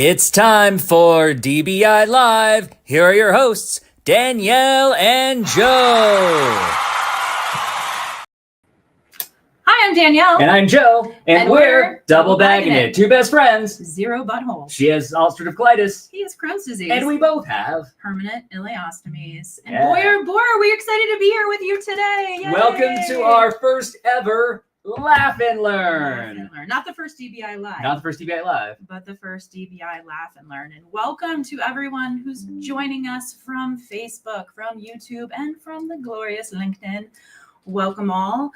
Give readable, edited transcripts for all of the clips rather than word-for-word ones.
It's time for DBI Live. Here are your hosts, Danielle and Joe. Hi, I'm Danielle. And I'm Joe. And we're double bagging it. Two best friends. Zero butthole. She has ulcerative colitis. He has Crohn's disease. And we both have permanent ileostomies. And Yeah. boy, oh boy, are we excited to be here with you today. Yay. Welcome to our first ever Laugh and Learn. Not the first DBI Live. Not the first DBI Live. But the first DBI Laugh and Learn. And welcome to everyone who's joining us from Facebook, from YouTube, and from the glorious LinkedIn. Welcome all.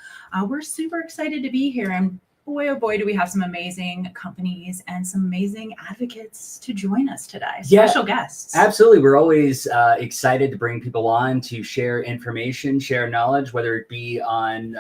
We're super excited to be here. And boy, oh boy, do we have some amazing companies and some amazing advocates to join us today. Special guests. Absolutely. We're always excited to bring people on to share information, share knowledge, whether it be on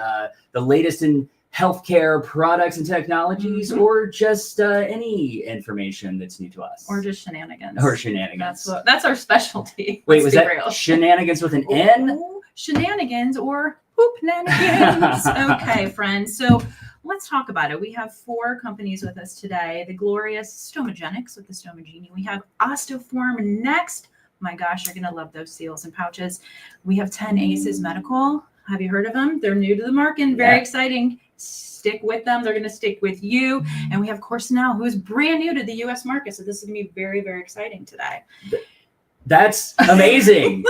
the latest in healthcare products and technologies, or just any information that's new to us. Or just shenanigans. Or shenanigans. That's our specialty. Wait, was that real. Shenanigans with an N? Shenanigans or hoop-nanigans. Okay, friends. So let's talk about it. We have 4 companies with us today. The glorious Stomagienics with the Stomagieni. We have OstoForm next. My gosh, you're going to love those seals and pouches. We have 10 Aces Medical. Have you heard of them? They're new to the market. Very exciting. Stick with them. They're going to stick with you. And we have Corsinel, who is brand new to the U.S. market. So this is going to be very, very exciting today. That's amazing.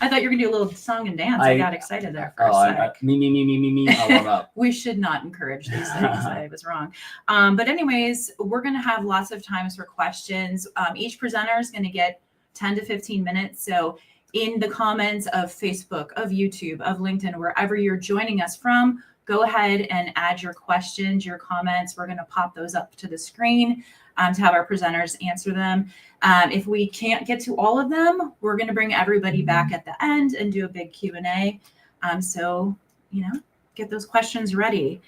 I thought you were going to do a little song and dance. I got excited there for a sec. Me. I'll warm up. We should not encourage these things. I was wrong. But anyways, we're going to have lots of times for questions. Each presenter is going to get 10 to 15 minutes. So in the comments of Facebook, of YouTube, of LinkedIn, wherever you're joining us from, go ahead and add your questions, your comments. We're going to pop those up to the screen to have our presenters answer them. If we can't get to all of them, we're going to bring everybody back at the end and do a big Q&A. So, get those questions ready.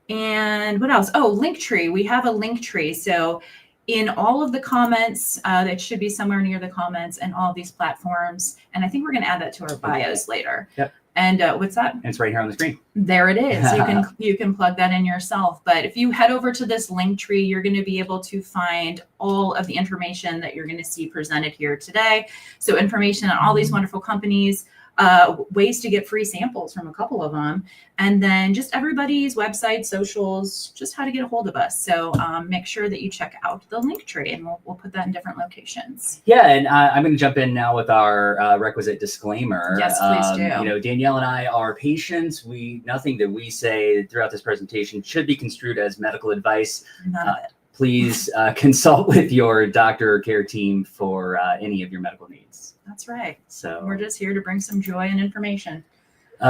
And what else? Oh, Linktree. We have a Linktree. So in all of the comments, that should be somewhere near the comments and all of these platforms. And I think we're going to add that to our bios later. Yep. And what's that? And it's right here on the screen. There it is. You can plug that in yourself. But if you head over to this Linktree, you're going to be able to find all of the information that you're going to see presented here today. So information on all these wonderful companies, ways to get free samples from a couple of them, and then just everybody's website, socials, just how to get a hold of us. So make sure that you check out the Linktree, and we'll put that in different locations. Yeah, and I'm going to jump in now with our requisite disclaimer. Yes, please do. Danielle and I are patients. Nothing that we say throughout this presentation should be construed as medical advice. None of it. Please consult with your doctor or care team for any of your medical needs. That's right. So we're just here to bring some joy and information.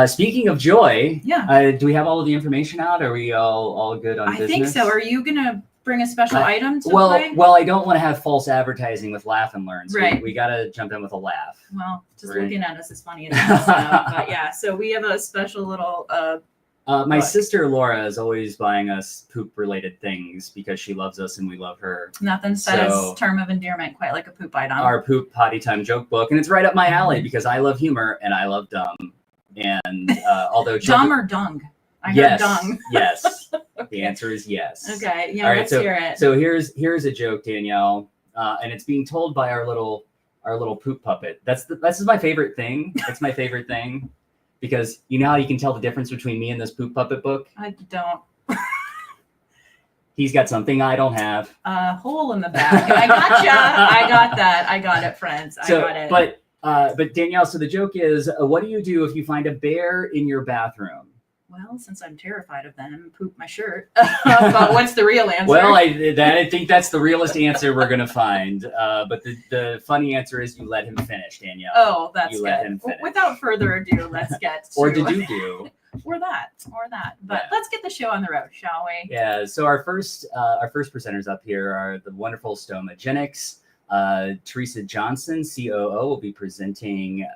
Speaking of joy, yeah. Do we have all of the information out? Are we all good on business? I think so. Are you going to bring a special item to play? Well, I don't want to have false advertising with Laugh and Learn. So right. We got to jump in with a laugh. Well, just looking at us is funny enough. But yeah, so we have a special little my sister Laura is always buying us poop-related things because she loves us and we love her. Nothing says term of endearment quite like a poop item. Our poop potty time joke book, and it's right up my alley because I love humor and I love dumb. And although dumb or dung? I heard dung. Yes. The answer is yes. Okay. Yeah. All right, let's hear it. So here's a joke, Danielle, and it's being told by our little poop puppet. This is my favorite thing. It's my favorite thing. Because you know how you can tell the difference between me and this poop puppet book? I don't. He's got something I don't have. A hole in the back. I gotcha. I got that. I got it, friends. I got it. But Danielle, so the joke is, what do you do if you find a bear in your bathroom? Well, since I'm terrified of them, poop my shirt. But what's the real answer? Well, I think that's the realest answer we're going to find. But the funny answer is you let him finish, Danielle. Oh, that's good. Let him finish. Without further ado, let's get to... Or did you do? Or that. But let's get the show on the road, shall we? Yeah, so our first presenters up here are the wonderful Stomagienics. Teresa Johnson, COO, will be presenting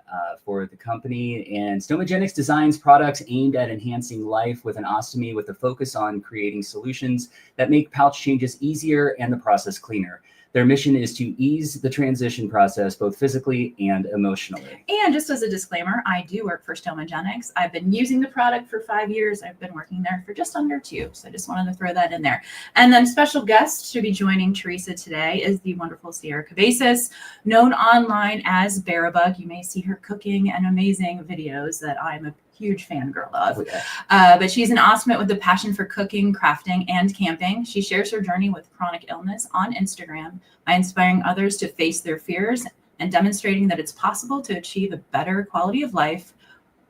for the company. And Stomagienics designs products aimed at enhancing life with an ostomy, with a focus on creating solutions that make pouch changes easier and the process cleaner. Their mission is to ease the transition process, both physically and emotionally. And just as a disclaimer, I do work for Stomagienics. I've been using the product for 5 years. I've been working there for just under 2. So I just wanted to throw that in there. And then special guest to be joining Teresa today is the wonderful Sierra Cabezas, known online as Barabug. You may see her cooking and amazing videos that I'm a huge fangirl of. But she's an ostomate with a passion for cooking, crafting, and camping. She shares her journey with chronic illness on Instagram by inspiring others to face their fears and demonstrating that it's possible to achieve a better quality of life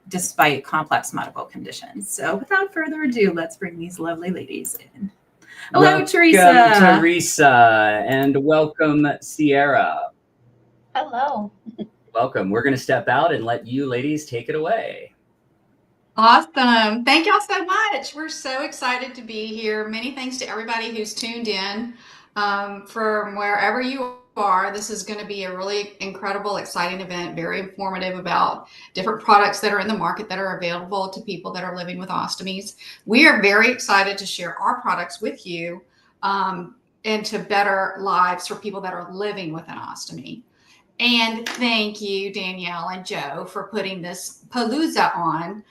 despite complex medical conditions. So without further ado, let's bring these lovely ladies in. Hello, Teresa. Welcome, Teresa, and welcome, Sierra. Hello. Welcome. We're going to step out and let you ladies take it away. Awesome. Thank y'all so much. We're so excited to be here. Many thanks to everybody who's tuned in from wherever you are. This is going to be a really incredible, exciting event, very informative about different products that are in the market that are available to people that are living with ostomies. We are very excited to share our products with you and to better lives for people that are living with an ostomy. And thank you, Danielle and Joe, for putting this Palooza on.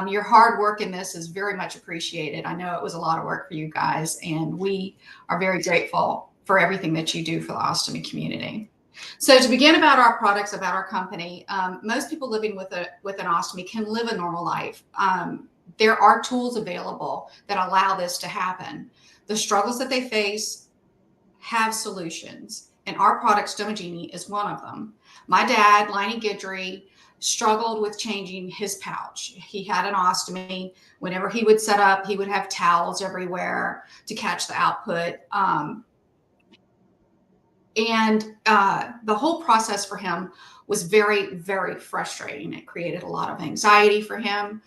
Your hard work in this is very much appreciated. I know it was a lot of work for you guys, and we are very grateful for everything that you do for the ostomy community. So to begin about our products, about our company, most people living with an ostomy can live a normal life. There are tools available that allow this to happen. The struggles that they face have solutions. And our product, Stomagieni, is one of them. My dad, Liney Guidry, struggled with changing his pouch. He had an ostomy. Whenever he would set up, he would have towels everywhere to catch the output. The whole process for him was very, very frustrating. It created a lot of anxiety for him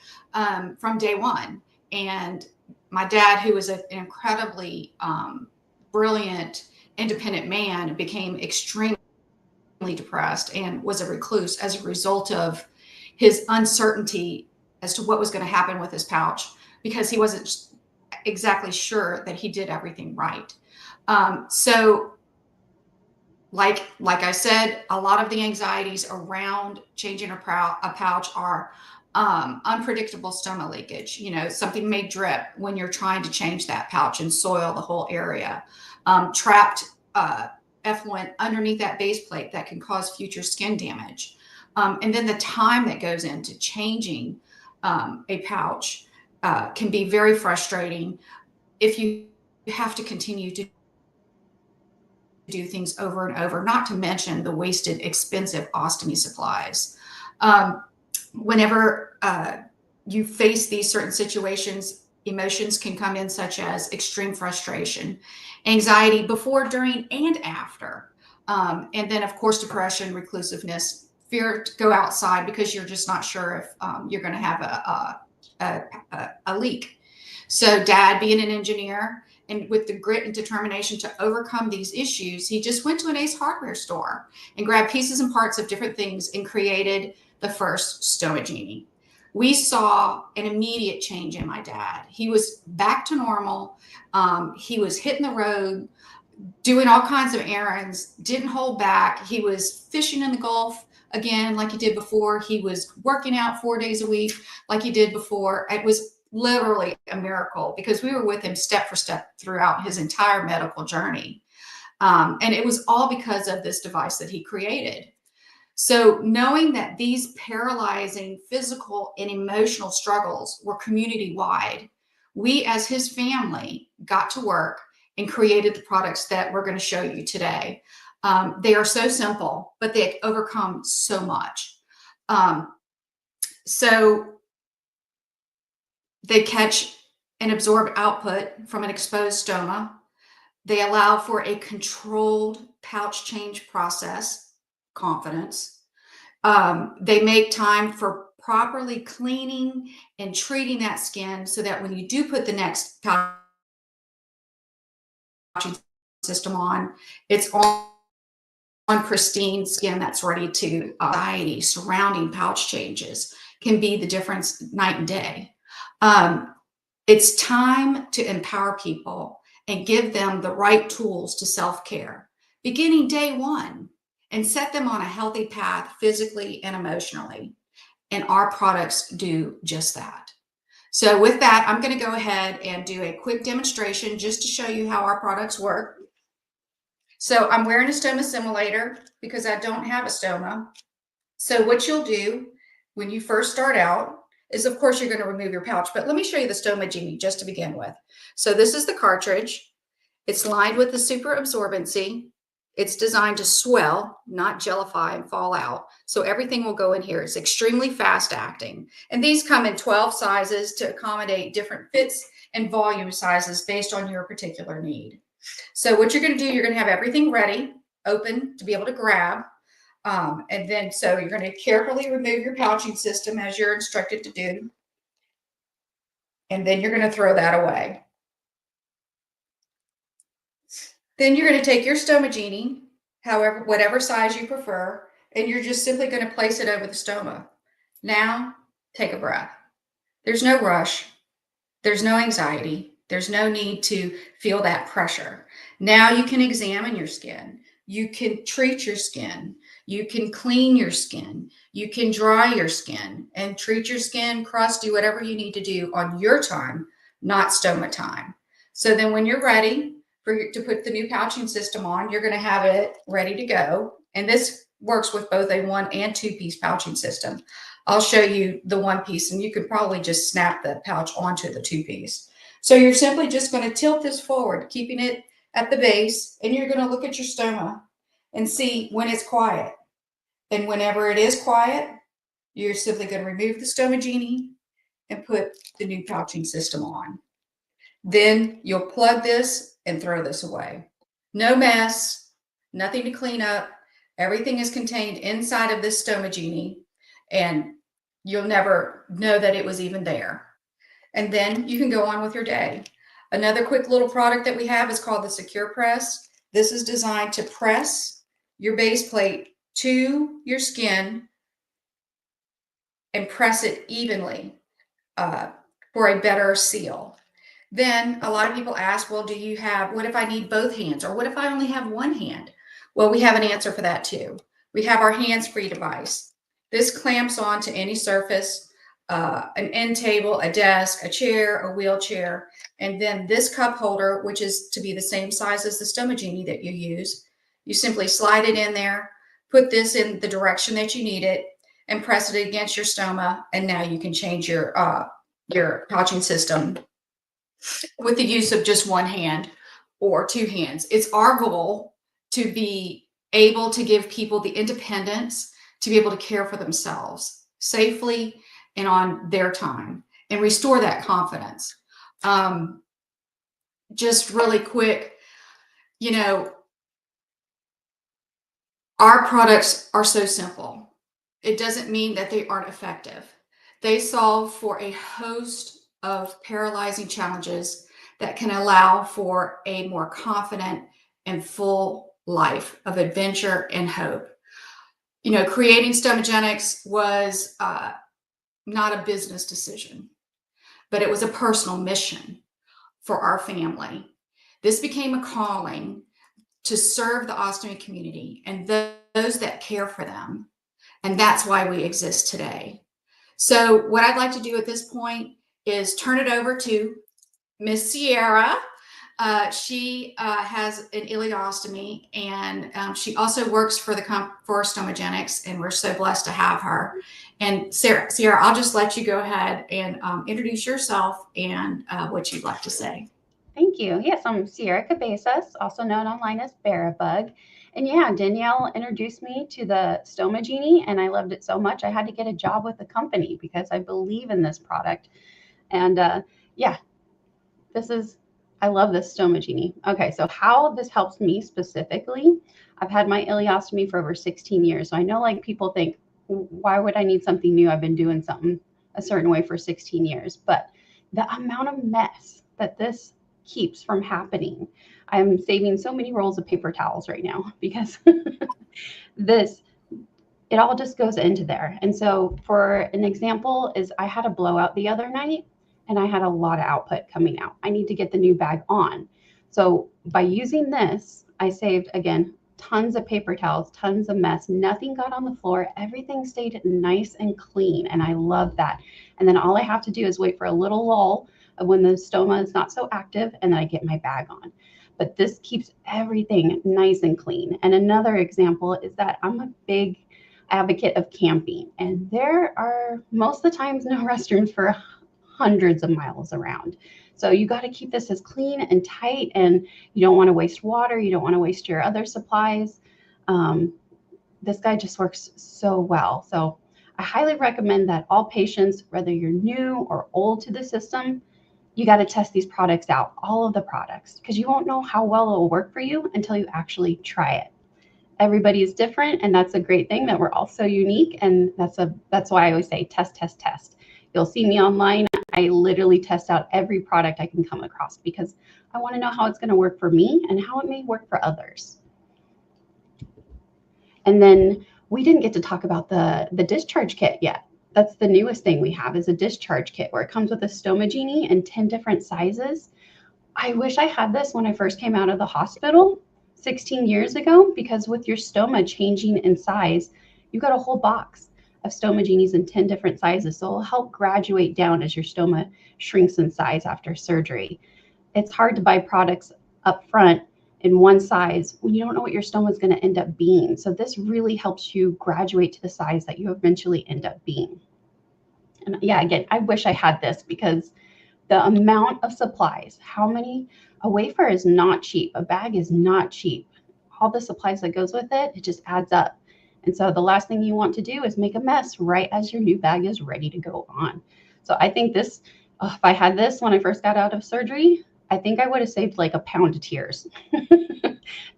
from day one. And my dad, who was an incredibly brilliant, independent man, became extremely depressed and was a recluse as a result of his uncertainty as to what was going to happen with his pouch, because he wasn't exactly sure that he did everything right. So like I said, a lot of the anxieties around changing a pouch are unpredictable stoma leakage. You know, something may drip when you're trying to change that pouch and soil the whole area. Trapped effluent underneath that base plate that can cause future skin damage. And then the time that goes into changing a pouch can be very frustrating if you have to continue to do things over and over, not to mention the wasted, expensive ostomy supplies. Whenever you face these certain situations, emotions can come in such as extreme frustration, anxiety before, during, and after. And then, of course, depression, reclusiveness, fear to go outside because you're just not sure if you're going to have a leak. So Dad, being an engineer and with the grit and determination to overcome these issues, he just went to an Ace Hardware store and grabbed pieces and parts of different things and created the first Stomagieni. We saw an immediate change in my dad. He was back to normal. He was hitting the road, doing all kinds of errands, didn't hold back. He was fishing in the Gulf again like he did before. He was working out 4 days a week like he did before. It was literally a miracle because we were with him step for step throughout his entire medical journey. And it was all because of this device that he created. So knowing that these paralyzing physical and emotional struggles were community-wide, we as his family got to work and created the products that we're going to show you today. They are so simple, but they overcome so much. So they catch and absorb output from an exposed stoma. They allow for a controlled pouch change process, confidence. They make time for properly cleaning and treating that skin so that when you do put the next pouch system on, it's pristine skin that's ready to anxiety surrounding pouch changes can be the difference night and day. It's time to empower people and give them the right tools to self-care beginning day one, and set them on a healthy path physically and emotionally. And our products do just that. So with that, I'm going to go ahead and do a quick demonstration just to show you how our products work. So I'm wearing a stoma simulator because I don't have a stoma. So what you'll do when you first start out is, of course, you're going to remove your pouch, but let me show you the Stomagieni just to begin with. So this is the cartridge. It's lined with the super absorbency. It's designed to swell, not gellify and fall out. So everything will go in here. It's extremely fast acting. And these come in 12 sizes to accommodate different fits and volume sizes based on your particular need. So what you're going to do, you're going to have everything ready, open to be able to grab. And then so you're going to carefully remove your pouching system as you're instructed to do. And then you're going to throw that away. Then you're going to take your Stomagieni, whatever size you prefer, and you're just simply going to place it over the stoma. Now, take a breath. There's no rush. There's no anxiety. There's no need to feel that pressure. Now you can examine your skin. You can treat your skin. You can clean your skin. You can dry your skin and treat your skin, crust, do whatever you need to do on your time, not stoma time. So then when you're ready to put the new pouching system on, you're going to have it ready to go. And this works with both a 1 and 2 piece pouching system. I'll show you the 1 piece, and you could probably just snap the pouch onto the 2 piece. So you're simply just going to tilt this forward, keeping it at the base, and you're going to look at your stoma and see when it's quiet. And whenever it is quiet, you're simply going to remove the Stomagieni and put the new pouching system on. Then you'll plug this and throw this away. No mess, nothing to clean up. Everything is contained inside of this Stomagieni, and you'll never know that it was even there. And then you can go on with your day. Another quick little product that we have is called the Secure Press. This is designed to press your base plate to your skin and press it evenly for a better seal. Then a lot of people ask, well, what if I need both hands? Or what if I only have one hand? Well, we have an answer for that too. We have our hands-free device. This clamps onto any surface, an end table, a desk, a chair, a wheelchair. And then this cup holder, which is to be the same size as the Stomagieni that you use, you simply slide it in there, put this in the direction that you need it, and press it against your stoma. And now you can change your pouching system with the use of just one hand or 2 hands. It's our goal to be able to give people the independence to be able to care for themselves safely and on their time and restore that confidence. Just really quick, you know, our products are so simple. It doesn't mean that they aren't effective. They solve for a host of paralyzing challenges that can allow for a more confident and full life of adventure and hope. You know, creating Stomagienics was not a business decision, but it was a personal mission for our family. This became a calling to serve the ostomy community and those that care for them. And that's why we exist today. So what I'd like to do at this point is turn it over to Miss Sierra. She has an ileostomy, and she also works for Stomagienics, and we're so blessed to have her. And Sierra, I'll just let you go ahead and introduce yourself and what you'd like to say. Thank you. Yes, I'm Sierra Cabezas, also known online as Barabug. And yeah, Danielle introduced me to the Stomagieni, and I loved it so much I had to get a job with the company because I believe in this product. And yeah, I love this Stomagieni. Okay, so how this helps me specifically, I've had my ileostomy for over 16 years. So I know like people think, why would I need something new? I've been doing something a certain way for 16 years. But the amount of mess that this keeps from happening, I'm saving so many rolls of paper towels right now because this, it all just goes into there. And so for an example is I had a blowout the other night and I had a lot of output coming out. I need to get the new bag on. So by using this, I saved, again, tons of paper towels, tons of mess. Nothing got on the floor. Everything stayed nice and clean. And I love that. And then all I have to do is wait for a little lull of when the stoma is not so active, and then I get my bag on. But this keeps everything nice and clean. And another example is that I'm a big advocate of camping, and there are most of the times no restrooms for hundreds of miles around. So you got to keep this as clean and tight, and you don't want to waste water. You don't want to waste your other supplies. This guy just works so well. So I highly recommend that all patients, whether you're new or old to the system, you got to test these products out, all of the products, because you won't know how well it will work for you until you actually try it. Everybody is different, and that's a great thing, that we're all so unique. And that's why I always say test, test, test. You'll see me online. I literally test out every product I can come across because I want to know how it's going to work for me and how it may work for others. And then we didn't get to talk about the discharge kit yet. That's the newest thing we have, is a discharge kit where it comes with a Stomagieni in 10 different sizes. I wish I had this when I first came out of the hospital 16 years ago, because with your stoma changing in size, you got a whole box of Stomagienis in 10 different sizes. So it'll help graduate down as your stoma shrinks in size after surgery. It's hard to buy products up front in one size when you don't know what your stoma is going to end up being. So this really helps you graduate to the size that you eventually end up being. And yeah, again, I wish I had this, because the amount of supplies, a wafer is not cheap. A bag is not cheap. All the supplies that goes with it, it just adds up. And so the last thing you want to do is make a mess right as your new bag is ready to go on. So I think this, if I had this when I first got out of surgery, I think I would have saved like a pound of tears.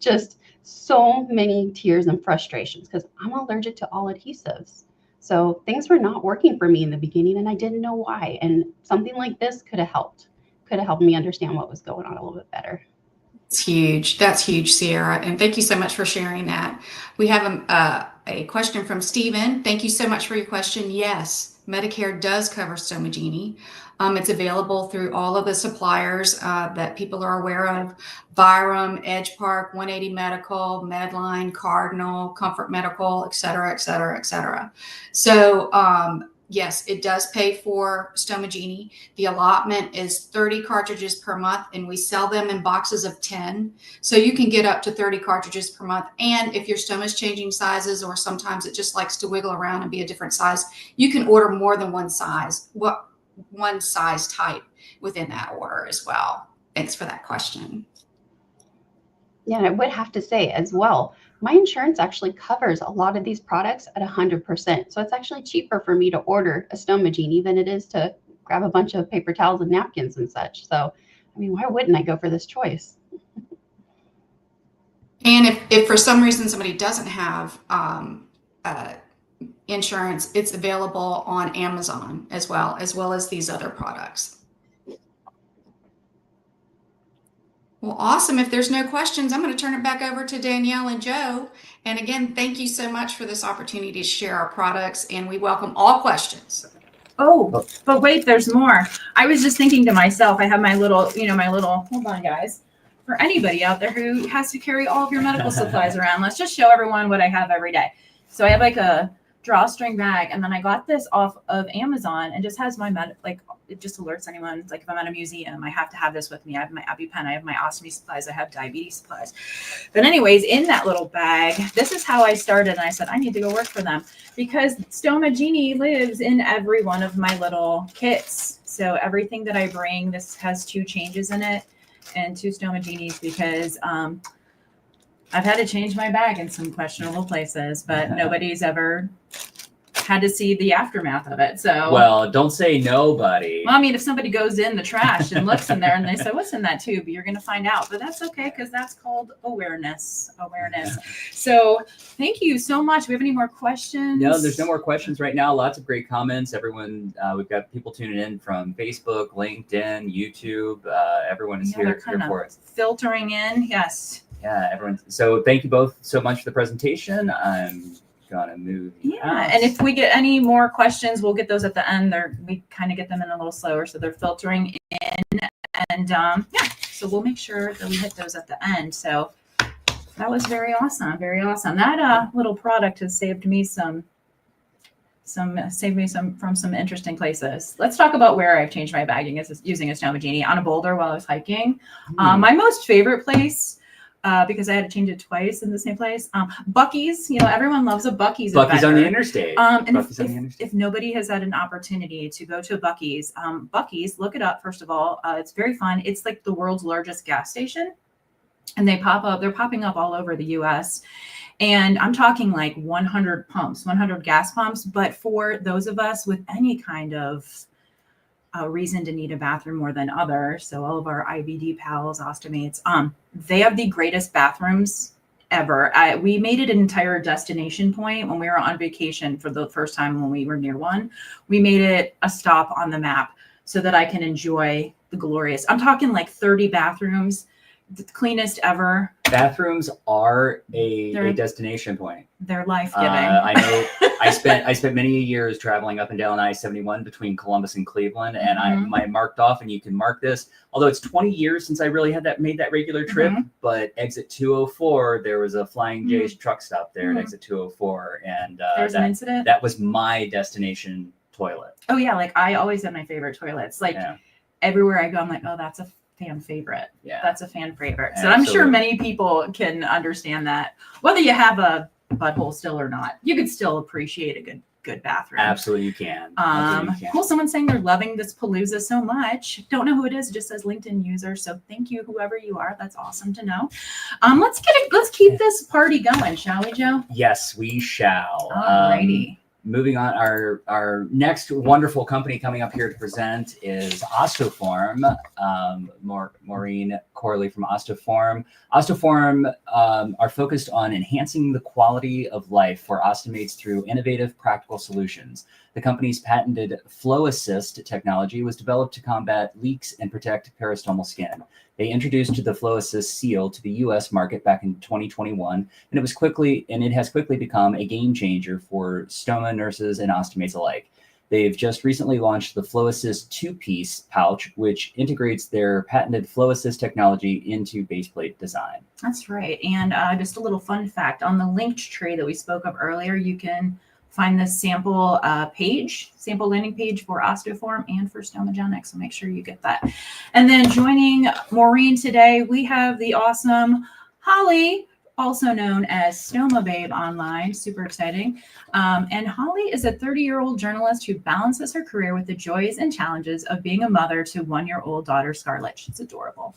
Just so many tears and frustrations, because I'm allergic to all adhesives. So things were not working for me in the beginning, and I didn't know why. And something like this could have helped me understand what was going on a little bit better. It's huge. That's huge, Sierra. And thank you so much for sharing that. We have a question from Stephen. Thank you so much for your question. Yes, Medicare does cover Stomagieni. It's available through all of the suppliers that people are aware of: Virum, Edge Park, 180 Medical, Medline, Cardinal, Comfort Medical, et cetera, et cetera, et cetera. So yes, it does pay for Stomagieni. The allotment is 30 cartridges per month, and we sell them in boxes of 10. So you can get up to 30 cartridges per month. And if your stomach's changing sizes, or sometimes it just likes to wiggle around and be a different size, you can order more than one size type within that order as well. Thanks for that question. Yeah, and I would have to say as well, my insurance actually covers a lot of these products at 100%. So it's actually cheaper for me to order a Stomagieni than it is to grab a bunch of paper towels and napkins and such. So, I mean, why wouldn't I go for this choice? And if for some reason somebody doesn't have insurance, it's available on Amazon as well as these other products. Well, awesome. If there's no questions, I'm going to turn it back over to Danielle and Joe. And again, thank you so much for this opportunity to share our products, and we welcome all questions. Oh, but wait, there's more. I was just thinking to myself, I have my little, hold on, guys. For anybody out there who has to carry all of your medical supplies around, let's just show everyone what I have every day. So I have like a drawstring bag, and then I got this off of Amazon, and just has my it just alerts anyone. It's like if I'm at a museum, I have to have this with me. I have my EpiPen, I have my ostomy supplies, I have diabetes supplies. But anyways, in that little bag, this is how I started. And I said, I need to go work for them, because Stomagieni lives in every one of my little kits. So everything that I bring, this has 2 changes in it and 2 Stomagienis, because I've had to change my bag in some questionable places, but nobody's ever had to see the aftermath of it. So, well, don't say nobody. Well, I mean, if somebody goes in the trash and looks in there and they say, what's in that tube? You're going to find out, but that's okay, because that's called awareness. So thank you so much. Do we have any more questions? No, there's no more questions right now. Lots of great comments. Everyone, we've got people tuning in from Facebook, LinkedIn, YouTube. Everyone is here for us. Filtering in. Yes. Yeah, everyone. So thank you both so much for the presentation. I'm gonna move. Yeah, and if we get any more questions, we'll get those at the end. We kind of get them in a little slower, so they're filtering in. And yeah, so we'll make sure that we hit those at the end. So that was very awesome, very awesome. That little product has saved me some from some interesting places. Let's talk about where I've changed my bagging using a Stomagieni on a boulder while I was hiking. My most favorite place, because I had to change it twice in the same place. Buc-ee's, you know, everyone loves a Buc-ee's. Buc-ee's on the interstate. And if nobody has had an opportunity to go to a Buc-ee's, Buc-ee's, look it up first of all. It's very fun. It's like the world's largest gas station, and they're popping up all over the U.S. And I'm talking like 100 pumps, 100 gas pumps. But for those of us with any kind of reason to need a bathroom more than others, so all of our IBD pals, Ostomates, they have the greatest bathrooms ever. We made it an entire destination point when we were on vacation for the first time when we were near one. We made it a stop on the map so that I can enjoy the glorious. I'm talking like 30 bathrooms, the cleanest ever. Bathrooms are a destination point. They're life-giving. I know. I spent many years traveling up and down I-71 between Columbus and Cleveland, and I marked off, and you can mark this. Although it's 20 years since I really made that regular trip, but exit 204, there was a Flying J's truck stop there at exit 204, and there's an incident. That was my destination toilet. Oh yeah, like I always have my favorite toilets. Like everywhere I go, I'm like, oh, that's a fan favorite. Yeah, that's a fan favorite. So I'm sure many people can understand that. Whether you have a butthole still or not, you could still appreciate a good bathroom. Absolutely, you can. Well, someone's saying they're loving this Palooza so much. Don't know who it is. It just says LinkedIn user. So thank you, whoever you are. That's awesome to know. Let's keep this party going, shall we, Joe? Yes, we shall. Alrighty. Moving on, our next wonderful company coming up here to present is OstoForm. Maureen Corley from OstoForm. OstoForm are focused on enhancing the quality of life for ostomates through innovative, practical solutions. The company's patented Flow Assist technology was developed to combat leaks and protect peristomal skin. They introduced the Flow Assist seal to the U.S. market back in 2021, and it has quickly become a game changer for stoma nurses and ostomates alike. They've just recently launched the Flow Assist 2-piece pouch, which integrates their patented Flow Assist technology into base plate design. That's right. And just a little fun fact, on the linked tree that we spoke of earlier, you can find this sample landing page for OstoForm and for Stomagienics. So make sure you get that. And then joining Maureen today, we have the awesome Holly, also known as Stoma Babe online. Super exciting. And Holly is a 30-year-old journalist who balances her career with the joys and challenges of being a mother to one-year-old daughter, Scarlett. She's adorable.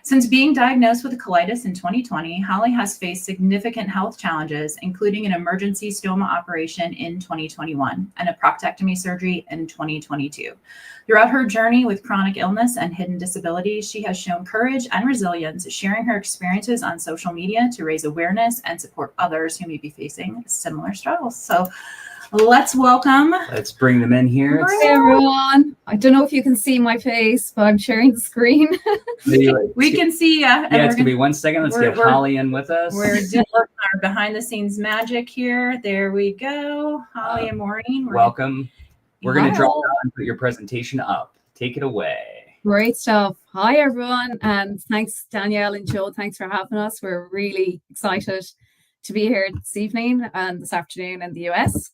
Since being diagnosed with colitis in 2020, Holly has faced significant health challenges, including an emergency stoma operation in 2021 and a proctectomy surgery in 2022. Throughout her journey with chronic illness and hidden disabilities, she has shown courage and resilience, sharing her experiences on social media to raise awareness and support others who may be facing similar struggles. So let's bring them in here. Hey everyone. I don't know if you can see my face, but I'm sharing the screen. We can see you. Yeah, it's gonna be 1 second. Let's get Holly in with us. We're doing our behind the scenes magic here. There we go. Holly and Maureen. Welcome. We're going to drop down and put your presentation up. Take it away. Great stuff. Hi, everyone. And thanks, Danielle and Joe. Thanks for having us. We're really excited to be here this evening and this afternoon in the US.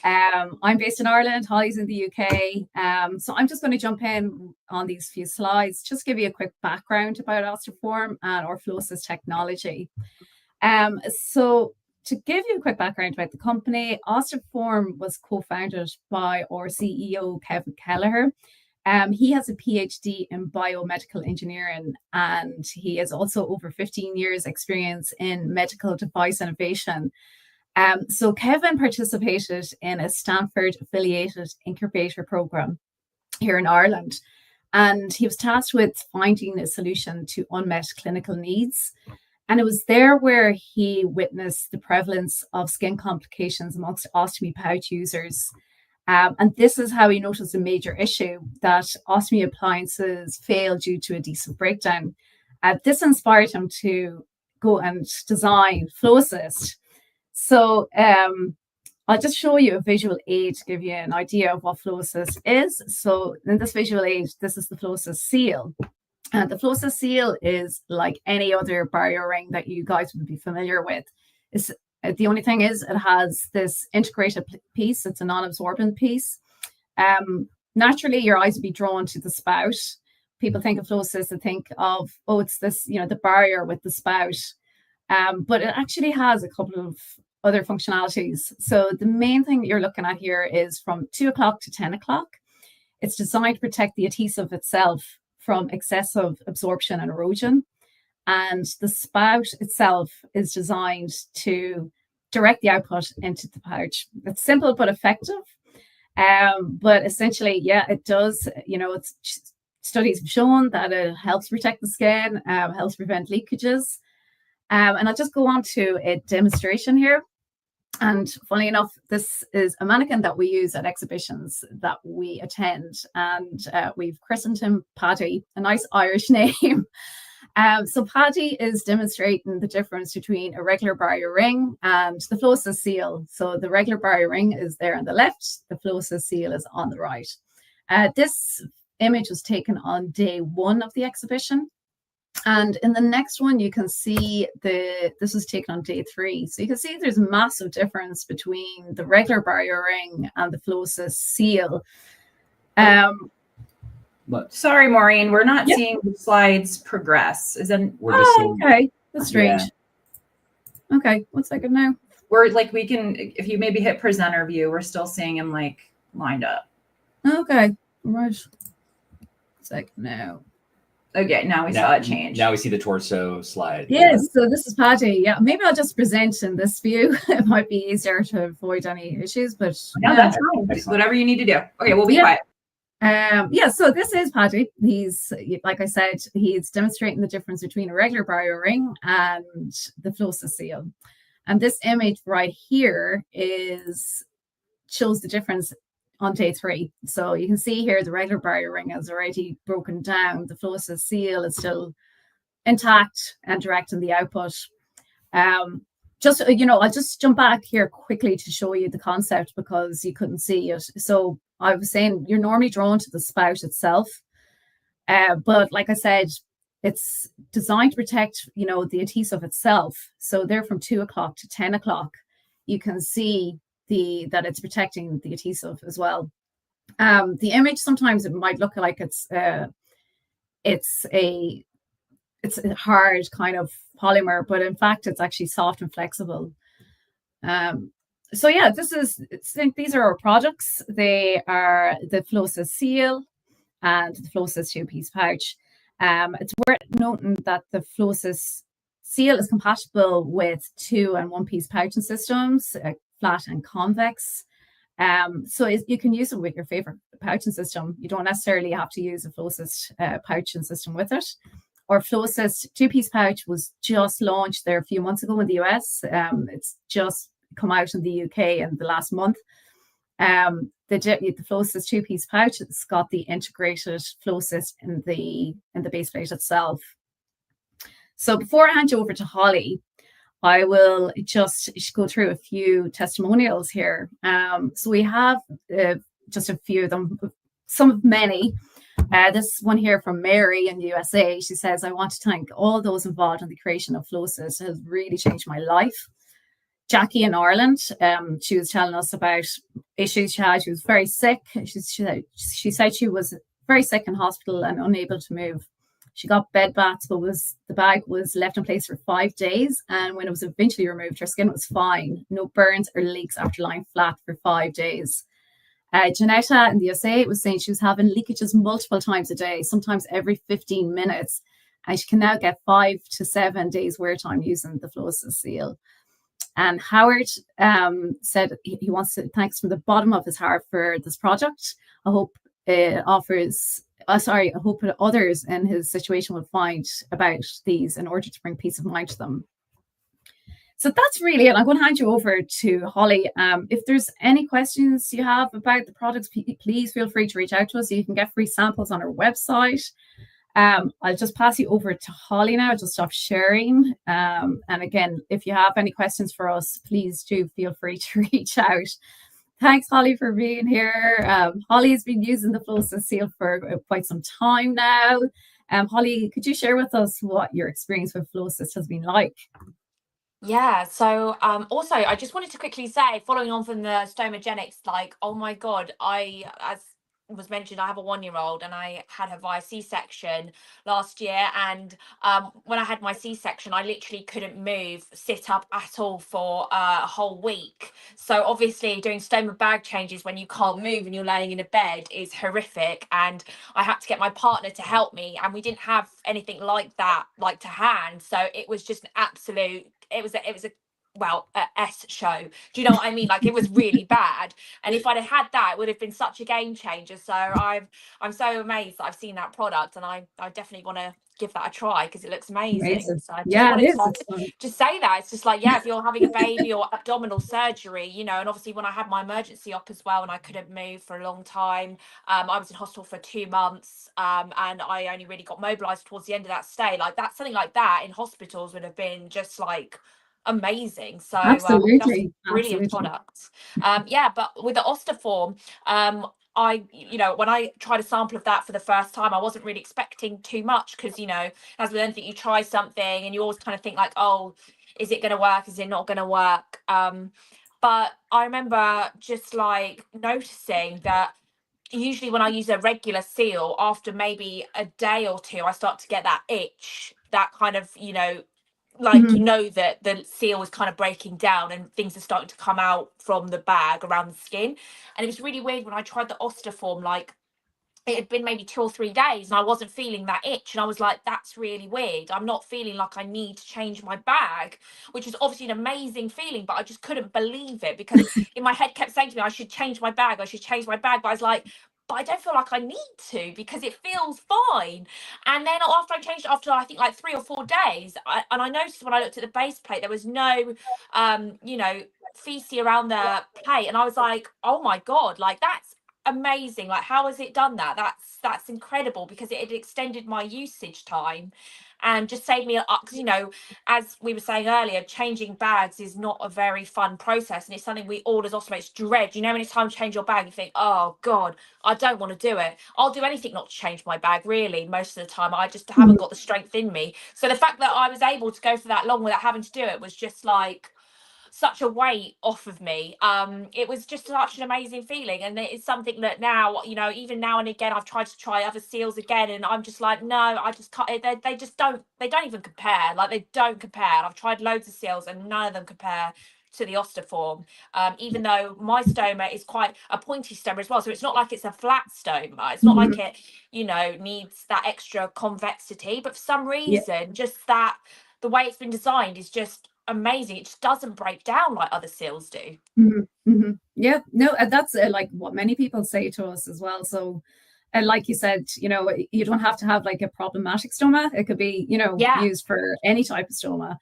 I'm based in Ireland. Holly's in the UK. So I'm just going to jump in on these few slides, just give you a quick background about OstoForm and our Flow Assist technology. So to give you a quick background about the company, OstoForm was co-founded by our CEO, Kevin Kelleher. He has a PhD in biomedical engineering, and he has also over 15 years experience in medical device innovation. So Kevin participated in a Stanford affiliated incubator program here in Ireland, and he was tasked with finding a solution to unmet clinical needs. And it was there where he witnessed the prevalence of skin complications amongst ostomy pouch users. And this is how he noticed a major issue, that ostomy appliances fail due to adhesive breakdown. This inspired him to go and design Flow Assist. So I'll just show you a visual aid to give you an idea of what Flow Assist is. So in this visual aid, this is the Flow Assist seal. And the Flow Assist seal is like any other barrier ring that you guys would be familiar with. The only thing is it has this integrated piece. It's a non-absorbent piece. Naturally, your eyes would be drawn to the spout. People think of Flow Assist and think of, oh, it's this, the barrier with the spout. But it actually has a couple of other functionalities. So the main thing you're looking at here is from 2 o'clock to 10 o'clock. It's designed to protect the adhesive itself from excessive absorption and erosion. And the spout itself is designed to direct the output into the pouch. It's simple but effective. But essentially, yeah, it does, studies have shown that it helps protect the skin, helps prevent leakages. And I'll just go on to a demonstration here. And funnily enough, this is a mannequin that we use at exhibitions that we attend. And we've christened him Paddy, a nice Irish name. So Paddy is demonstrating the difference between a regular barrier ring and the Flow Assist seal. So the regular barrier ring is there on the left, the Flow Assist seal is on the right. This image was taken on day 1 of the exhibition. And in the next one, you can see this was taken on day 3. So you can see there's a massive difference between the regular barrier ring and the Flow Assist seal. Sorry, Maureen, we're not seeing the slides progress. Is that okay? That's strange. Yeah. Okay, 1 second now. We're like, we can, if you maybe hit presenter view, we're still seeing him like lined up. Okay, right. 1 second now. Okay, now we saw it change. Now we see the torso slide. Yes, so this is Paddy. Yeah, maybe I'll just present in this view. It might be easier to avoid any issues, but no, that's fine. Just whatever you need to do. Okay, we'll be quiet. So this is Paddy. He's, like I said, he's demonstrating the difference between a regular barrier ring and the Flow Assist seal. And this image right here shows the difference on day 3. So you can see here the regular barrier ring has already broken down. The Flow Assist seal is still intact and directing the output. I'll just jump back here quickly to show you the concept because you couldn't see it. So I was saying you're normally drawn to the spout itself. But like I said, it's designed to protect, the adhesive itself. So there from 2 o'clock to 10 o'clock, you can see that it's protecting the adhesive as well. The image, sometimes it might look like it's a hard kind of polymer, but in fact, it's actually soft and flexible. So yeah, these are our products. They are the Flow Assist seal and the Flow Assist 2-piece pouch. It's worth noting that the Flow Assist seal is compatible with 2- and 1-piece pouching systems, flat and convex. So you can use it with your favorite pouching system. You don't necessarily have to use a Flow Assist pouching system with it. Our Flow Assist 2-piece pouch was just launched there a few months ago in the US. It's just come out in the UK in the last month. The Flow Assist 2-piece pouch, it's got the integrated Flow Assist in the base plate itself. So before I hand you over to Holly, I will just go through a few testimonials here. So we have just a few of them, some of many. This one here from Mary in the USA. She says, I want to thank all those involved in the creation of Flow Assist. It has really changed my life. Jackie in Ireland, she was telling us about issues she had. She was very sick. She said she was very sick in hospital and unable to move. She got bed baths, but the bag was left in place for 5 days. And when it was eventually removed, her skin was fine. No burns or leaks after lying flat for 5 days. Janetta in the USA was saying she was having leakages multiple times a day, sometimes every 15 minutes. And she can now get 5 to 7 days wear time using the Flow Assist seal. And Howard said he wants to thanks from the bottom of his heart for this project. I hope it offers, I hope others in his situation will find about these in order to bring peace of mind to them. So that's really it. I'm going to hand you over to Holly. If there's any questions you have about the products, please feel free to reach out to us. You can get free samples on our website. I'll just pass you over to Holly now. Just stop sharing. And again, if you have any questions for us, please do feel free to reach out. Thanks, Holly, for being here. Holly's been using the Flosys seal for quite some time now. Holly, could you share with us what your experience with Flosys has been like? Yeah, so also I just wanted to quickly say, following on from the Stomagienics, like, oh my God, as was mentioned, I have a 1-year-old and I had her via C-section last year. And when I had my C-section, I literally couldn't move, sit up at all for a whole week. So obviously doing stoma bag changes when you can't move and you're laying in a bed is horrific. And I had to get my partner to help me, and we didn't have anything like that, like to hand. So it was just an absolute, it was a S show. Do you know what I mean? Like, it was really bad. And if I'd have had that, it would have been such a game changer. So I'm so amazed that I've seen that product, and I definitely want to give that a try because it looks amazing. So I just wanted to just say that. It's just like, yeah, if you're having a baby or abdominal surgery, you know. And obviously when I had my emergency op as well and I couldn't move for a long time, I was in hospital for 2 months, and I only really got mobilized towards the end of that stay. Like, that, something like that in hospitals would have been just like amazing. So absolutely, brilliant product. Yeah, but with the OstoForm, I, you know, when I tried a sample of that for the first time, I wasn't really expecting too much because, you know, as with anything, you try something and you always kind of think like, oh, is it going to work? Is it not going to work? But I remember just like noticing that usually when I use a regular seal, after maybe a day or two, I start to get that itch, that kind of, you know, like, you know, that the seal is kind of breaking down and things are starting to come out from the bag around the skin. And it was really weird when I tried the OstoForm, like, it had been maybe 2 or 3 days and I wasn't feeling that itch. And I was like, that's really weird. I'm not feeling like I need to change my bag, which is obviously an amazing feeling, but I just couldn't believe it because in my head kept saying to me, I should change my bag. I should change my bag. But I was like, but I don't feel like I need to because it feels fine. And then after I changed, after I think like 3 or 4 days, I noticed when I looked at the base plate, there was no, you know, feces around the plate. And I was like, oh my God, like, that's amazing. Like, how has it done that? That's incredible because it had extended my usage time and just saved me because, you know, as we were saying earlier, changing bags is not a very fun process, and it's something we all as ostomates dread. You know, anytime you change your bag, you think, oh God, I don't want to do it. I'll do anything not to change my bag, really, most of the time. I just haven't got the strength in me. So the fact that I was able to go for that long without having to do it was just like such a weight off of me. It was just such an amazing feeling, and it's something that now, you know, even now and again, I've tried to try other seals again, and I'm just like, no, I just can't. They just don't, they don't even compare. Like, they don't compare. I've tried loads of seals and none of them compare to the OstoForm, even though my stoma is quite a pointy stoma as well, so it's not like it's a flat stoma. It's not like it, you know, needs that extra convexity, but for some reason, just that the way it's been designed is just amazing. It just doesn't break down like other seals do. Yeah, no, that's like what many people say to us as well. So, and like you said, you know, you don't have to have like a problematic stoma. It could be, you know, used for any type of stoma.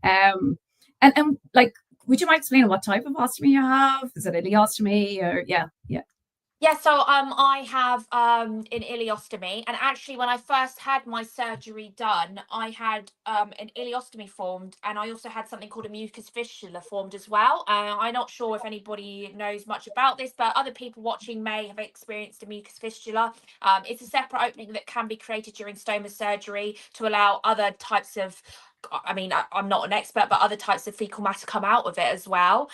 And like, would you mind explaining what type of ostomy you have? Is it ileostomy or Yeah, so I have an ileostomy, and actually when I first had my surgery done, I had an ileostomy formed, and I also had something called a mucus fistula formed as well. I'm not sure if anybody knows much about this, but other people watching may have experienced a mucus fistula. It's a separate opening that can be created during stoma surgery to allow other types of, I mean, I'm not an expert, but other types of fecal matter come out of it as well.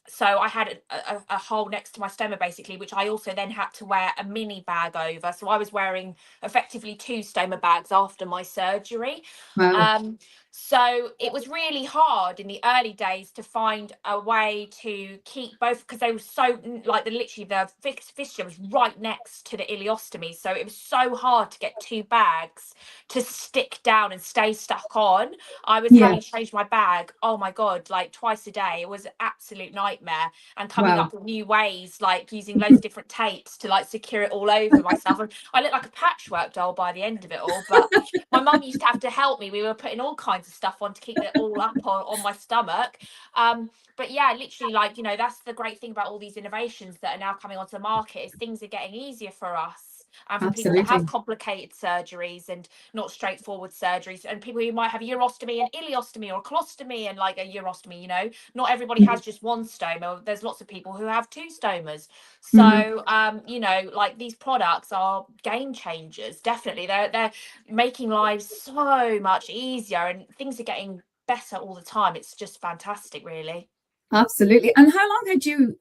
So I had a hole next to my stoma, basically, which I also then had to wear a mini bag over. So I was wearing effectively 2 stoma bags after my surgery. Wow. So it was really hard in the early days to find a way to keep both, because they were so, like, literally the fistula was right next to the ileostomy. So it was so hard to get 2 bags to stick down and stay stuck on. I was having to change my bag, oh my God, like twice a day. It was an absolute nightmare, and coming up with new ways, like using loads of different tapes to like secure it all over myself. And I looked like a patchwork doll by the end of it all, but my mum used to have to help me. We were putting all kinds of stuff on to keep it all up on my stomach. But yeah, literally, like, you know, that's the great thing about all these innovations that are now coming onto the market, is things are getting easier for us. and for people that have Absolutely. complicated surgeries and not straightforward surgeries, and people who might have urostomy and ileostomy or colostomy and like a urostomy, you know, not everybody has just one stoma. There's lots of people who have two stomas. So you know, like these products are game changers. Definitely, they're making lives so much easier, and things are getting better all the time. It's just fantastic, really. Absolutely. And how long had you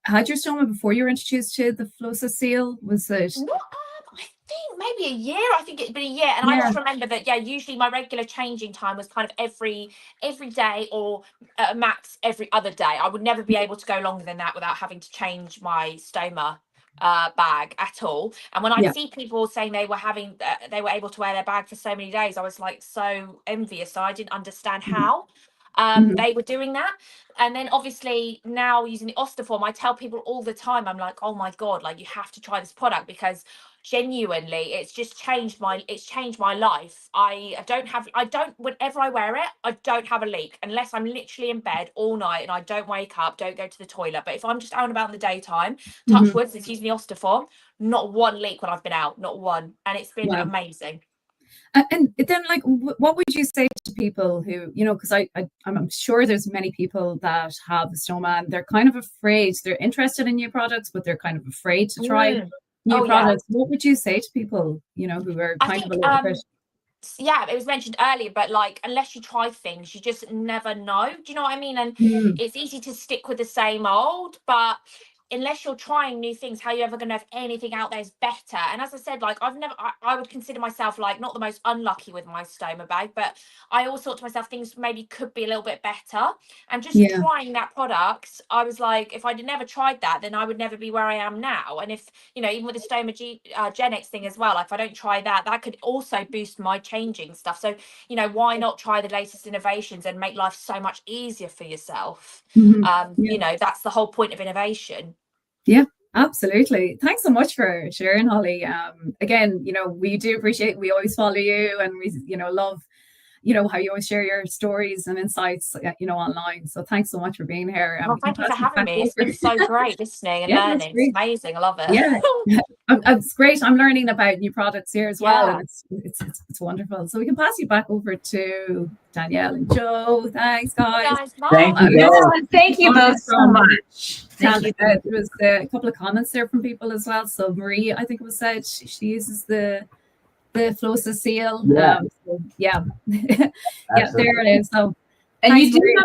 had your stoma before you were introduced to the Flossa seal? Was it? Not, I think maybe a year. I think it's been a year, and I Yeah. just remember that. Yeah, usually my regular changing time was kind of every day, or max every other day. I would never be able to go longer than that without having to change my stoma bag at all. And when I Yeah. see people saying they were having they were able to wear their bag for so many days, I was like so envious. So I didn't understand how they were doing that. And then obviously now using the OstoForm, I tell people all the time, I'm like, oh my God, like you have to try this product, because genuinely it's just changed my life. I don't, whenever I wear it, I don't have a leak unless I'm literally in bed all night and I don't wake up, don't go to the toilet. But if I'm just out and about in the daytime, touch wood, since using the OstoForm, not one leak when I've been out, not one. And it's been Wow. amazing. And then, like, what would you say to people who, you know, because I'm sure there's many people that have a stoma and they're kind of afraid. They're interested in new products, but they're kind of afraid to try new Oh, yeah. products. What would you say to people, you know, who are I kind of a think little bit? yeah, it was mentioned earlier, but like unless you try things, you just never know. Do you know what I mean? And it's easy to stick with the same old, but unless you're trying new things, how are you ever going to have anything out there is better? And as I said, like I would consider myself like not the most unlucky with my stoma bag, but I always thought to myself things maybe could be a little bit better. And just Yeah. trying that product, I was like, if I'd never tried that, then I would never be where I am now. And if, you know, even with the Stomagienics thing as well, like if I don't try that, that could also boost my changing stuff. So, you know, why not try the latest innovations and make life so much easier for yourself? Yeah. You know, that's the whole point of innovation. Yeah, absolutely. Thanks so much for sharing, Holly. Again, you know, we do appreciate, we always follow you, and we, you know, love, you know, how you always share your stories and insights, you know, online. So thanks so much for being here. Well, thank you for having me. It's been so great listening and Yeah, that's learning. great. It's amazing. I love it. Yeah, it's great. I'm learning about new products here as well, Yeah. and it's wonderful. So we can pass you back over to Danielle and Joe. Thanks, guys. Thank you Yeah, both. thank you both so much. Thank you. There was a couple of comments there from people as well. So Marie, I think it was said, she uses the Flossa seal. Yeah. So, yeah. Yeah, there it is. So, And thanks, you do Marie.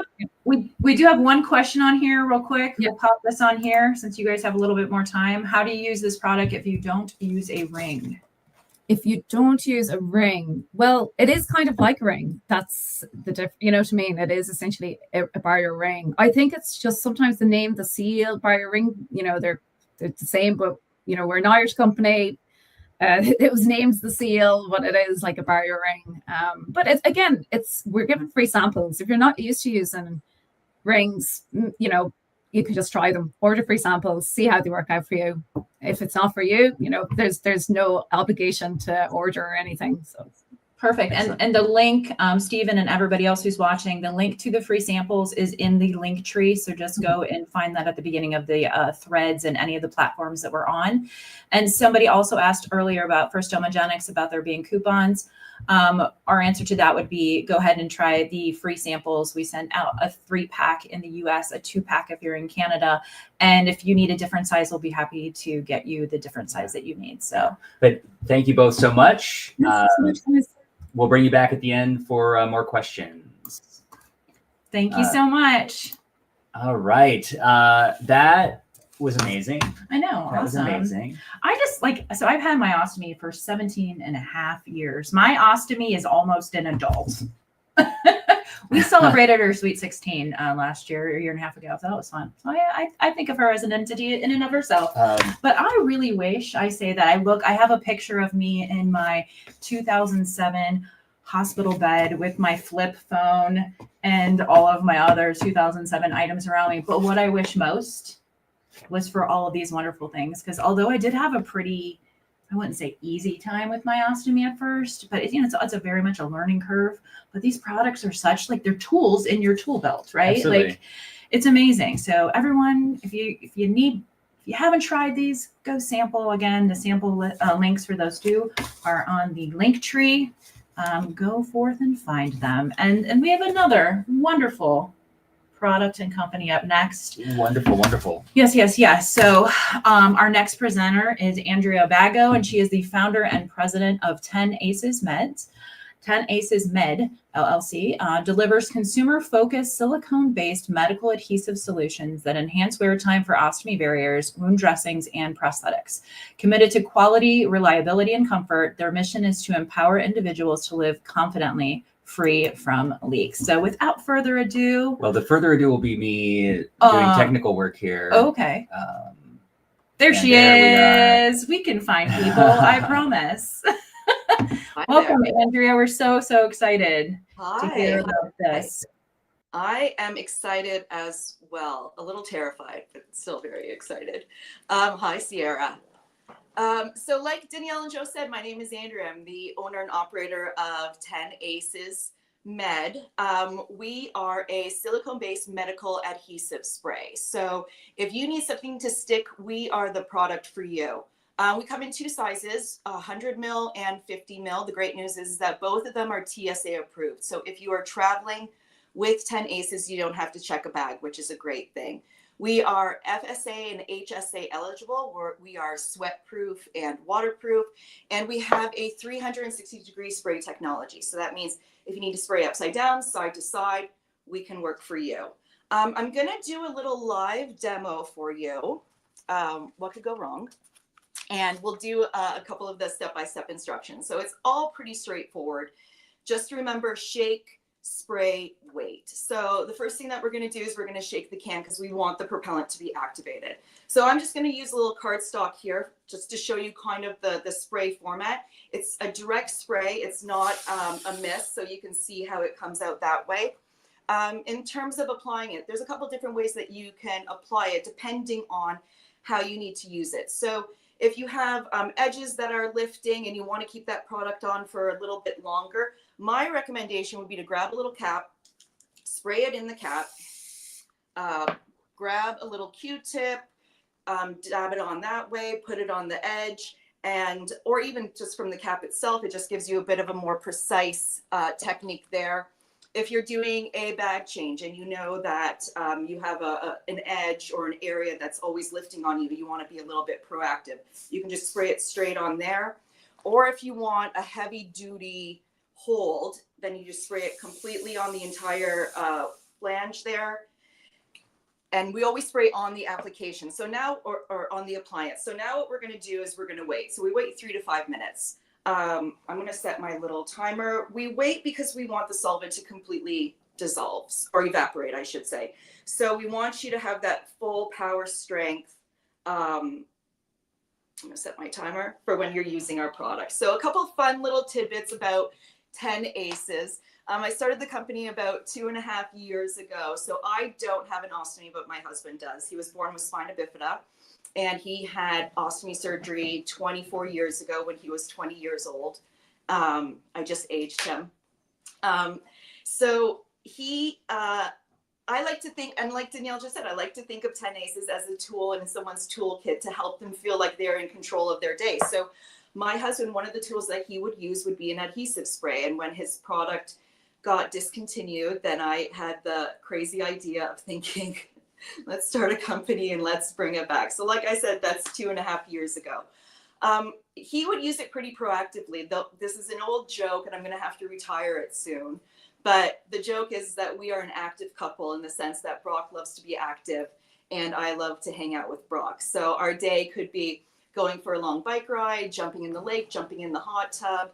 have, we do have one question on here real quick. Yeah. We'll pop this on here since you guys have a little bit more time. How do you use this product if you don't use a ring? If you don't use a ring, well, it is kind of like a ring. That's the you know what I mean? It is essentially a barrier ring. I think it's just sometimes the name, the seal, barrier ring, you know, they're the same, but, you know, we're an Irish company. It was named the seal, but it is like a barrier ring. But we're given free samples. If you're not used to using rings, you know, you can just try them, order free samples, see how they work out for you. If it's not for you, you know, there's no obligation to order or anything. So Perfect. And the link, Stephen and everybody else who's watching, the link to the free samples is in the link tree. So just go and find that at the beginning of the threads and any of the platforms that we're on. And somebody also asked earlier about for Stomagienics about there being coupons. Our answer to that would be go ahead and try the free samples. We send out a 3-pack in the US, a 2-pack if you're in Canada. And if you need a different size, we'll be happy to get you the different size that you need. So, But thank you both so much. Thanks so much, guys. We'll bring you back at the end for more questions. thank you so much. All right. That was amazing. I know. That was Awesome. amazing. I just so I've had my ostomy for 17 and a half years. My ostomy is almost an adult. We celebrated her sweet 16 last year, a year and a half ago. So that was fun. So I think of her as an entity in and of herself. But I really wish, I say that I have a picture of me in my 2007 hospital bed with my flip phone and all of my other 2007 items around me. But what I wish most was for all of these wonderful things. Because although I did have a pretty, I wouldn't say easy time with my ostomy at first, but it's a very much a learning curve. But these products are such, like, they're tools in your tool belt, right? Absolutely. Like, it's amazing. So everyone, if you need If you haven't tried these, go sample. Again, the sample links for those two are on the link tree. Go forth and find them. And we have another wonderful product and company up next. Wonderful, wonderful. Yes. So our next presenter is Andrea Bago, and she is the founder and president of 10 Aces Meds. 10 Aces Med LLC delivers consumer-focused silicone-based medical adhesive solutions that enhance wear time for ostomy barriers, wound dressings, and prosthetics. Committed to quality, reliability, and comfort, their mission is to empower individuals to live confidently, free from leaks. So without further ado. Well, the further ado will be me doing technical work here. Okay. There she is. We can find people, I promise. Welcome, Andrea. We're so excited to hear about this. I am excited as well. A little terrified, but still very excited. Hi, Sierra. So like Danielle and Joe said, my name is Andrea. I'm the owner and operator of 10 Aces Med. We are a silicone-based medical adhesive spray. So if you need something to stick, we are the product for you. We come in two sizes, 100 mil and 50 mil. The great news is that both of them are TSA approved. So if you are traveling with 10 Aces, you don't have to check a bag, which is a great thing. We are FSA and HSA eligible. We are sweat proof and waterproof, and we have a 360-degree spray technology. So that means if you need to spray upside down, side to side, we can work for you. I'm gonna do a little live demo for you. What could go wrong? And we'll do a couple of the step-by-step instructions. So it's all pretty straightforward. Just remember, shake, spray, wait. So the first thing that we're going to do is we're going to shake the can because we want the propellant to be activated. So I'm just going to use a little cardstock here just to show you kind of the spray format. It's a direct spray. It's not a mist, so you can see how it comes out that way. In terms of applying it, there's a couple different ways that you can apply it depending on how you need to use it. So if you have edges that are lifting and you want to keep that product on for a little bit longer, my recommendation would be to grab a little cap, spray it in the cap, grab a little Q-tip, dab it on that way, put it on the edge, and or even just from the cap itself, it just gives you a bit of a more precise technique there. If you're doing a bag change and you know that you have an edge or an area that's always lifting on you, you want to be a little bit proactive, you can just spray it straight on there. Or if you want a heavy duty hold, then you just spray it completely on the entire flange there. And we always spray on the application. So now, or on the appliance. So now what we're going to do is we're going to wait. So we wait 3 to 5 minutes. I'm going to set my little timer. We wait because we want the solvent to completely dissolve or evaporate, I should say. So we want you to have that full power strength. I'm going to set my timer for when you're using our product. So a couple of fun little tidbits about 10 Aces. I started the company about 2.5 years ago. So I don't have an ostomy, but my husband does. He was born with spina bifida. And he had ostomy surgery 24 years ago when he was 20 years old. I just aged him. So he, I like to think, and like Danielle just said, I like to think of 10 Aces as a tool in someone's toolkit to help them feel like they're in control of their day. So my husband, one of the tools that he would use would be an adhesive spray. And when his product got discontinued, then I had the crazy idea of thinking, let's start a company and let's bring it back. So like I said, that's 2.5 years ago. He would use it pretty proactively. This is an old joke and I'm going to have to retire it soon. But the joke is that we are an active couple in the sense that Brock loves to be active and I love to hang out with Brock. So our day could be going for a long bike ride, jumping in the lake, jumping in the hot tub,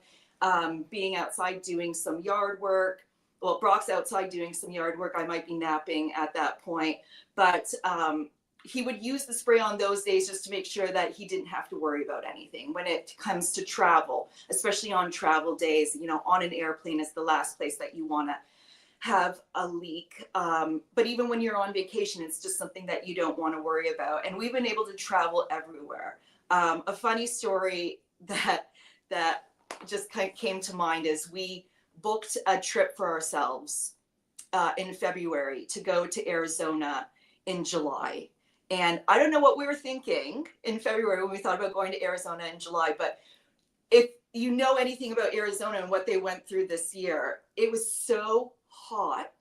being outside doing some yard work. Well, Brock's outside doing some yard work. I might be napping at that point, but he would use the spray on those days just to make sure that he didn't have to worry about anything. When it comes to travel, especially on travel days, you know, on an airplane is the last place that you want to have a leak. But even when you're on vacation, it's just something that you don't want to worry about. And we've been able to travel everywhere. A funny story that just kind of came to mind is we booked a trip for ourselves in February to go to Arizona in July. And I don't know what we were thinking in February when we thought about going to Arizona in July, but if you know anything about Arizona and what they went through this year, it was so hot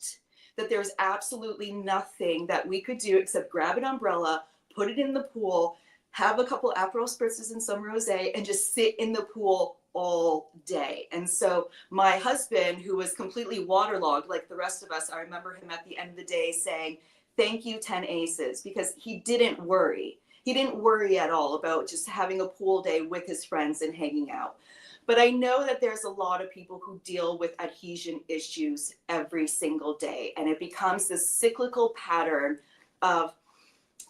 that there was absolutely nothing that we could do except grab an umbrella, put it in the pool, have a couple Aperol spritzes and some rosé, and just sit in the pool all day. And so my husband, who was completely waterlogged like the rest of us, I remember him at the end of the day saying, "Thank you, 10 Aces," because he didn't worry. He didn't worry at all about just having a pool day with his friends and hanging out. But I know that there's a lot of people who deal with adhesion issues every single day, and it becomes this cyclical pattern of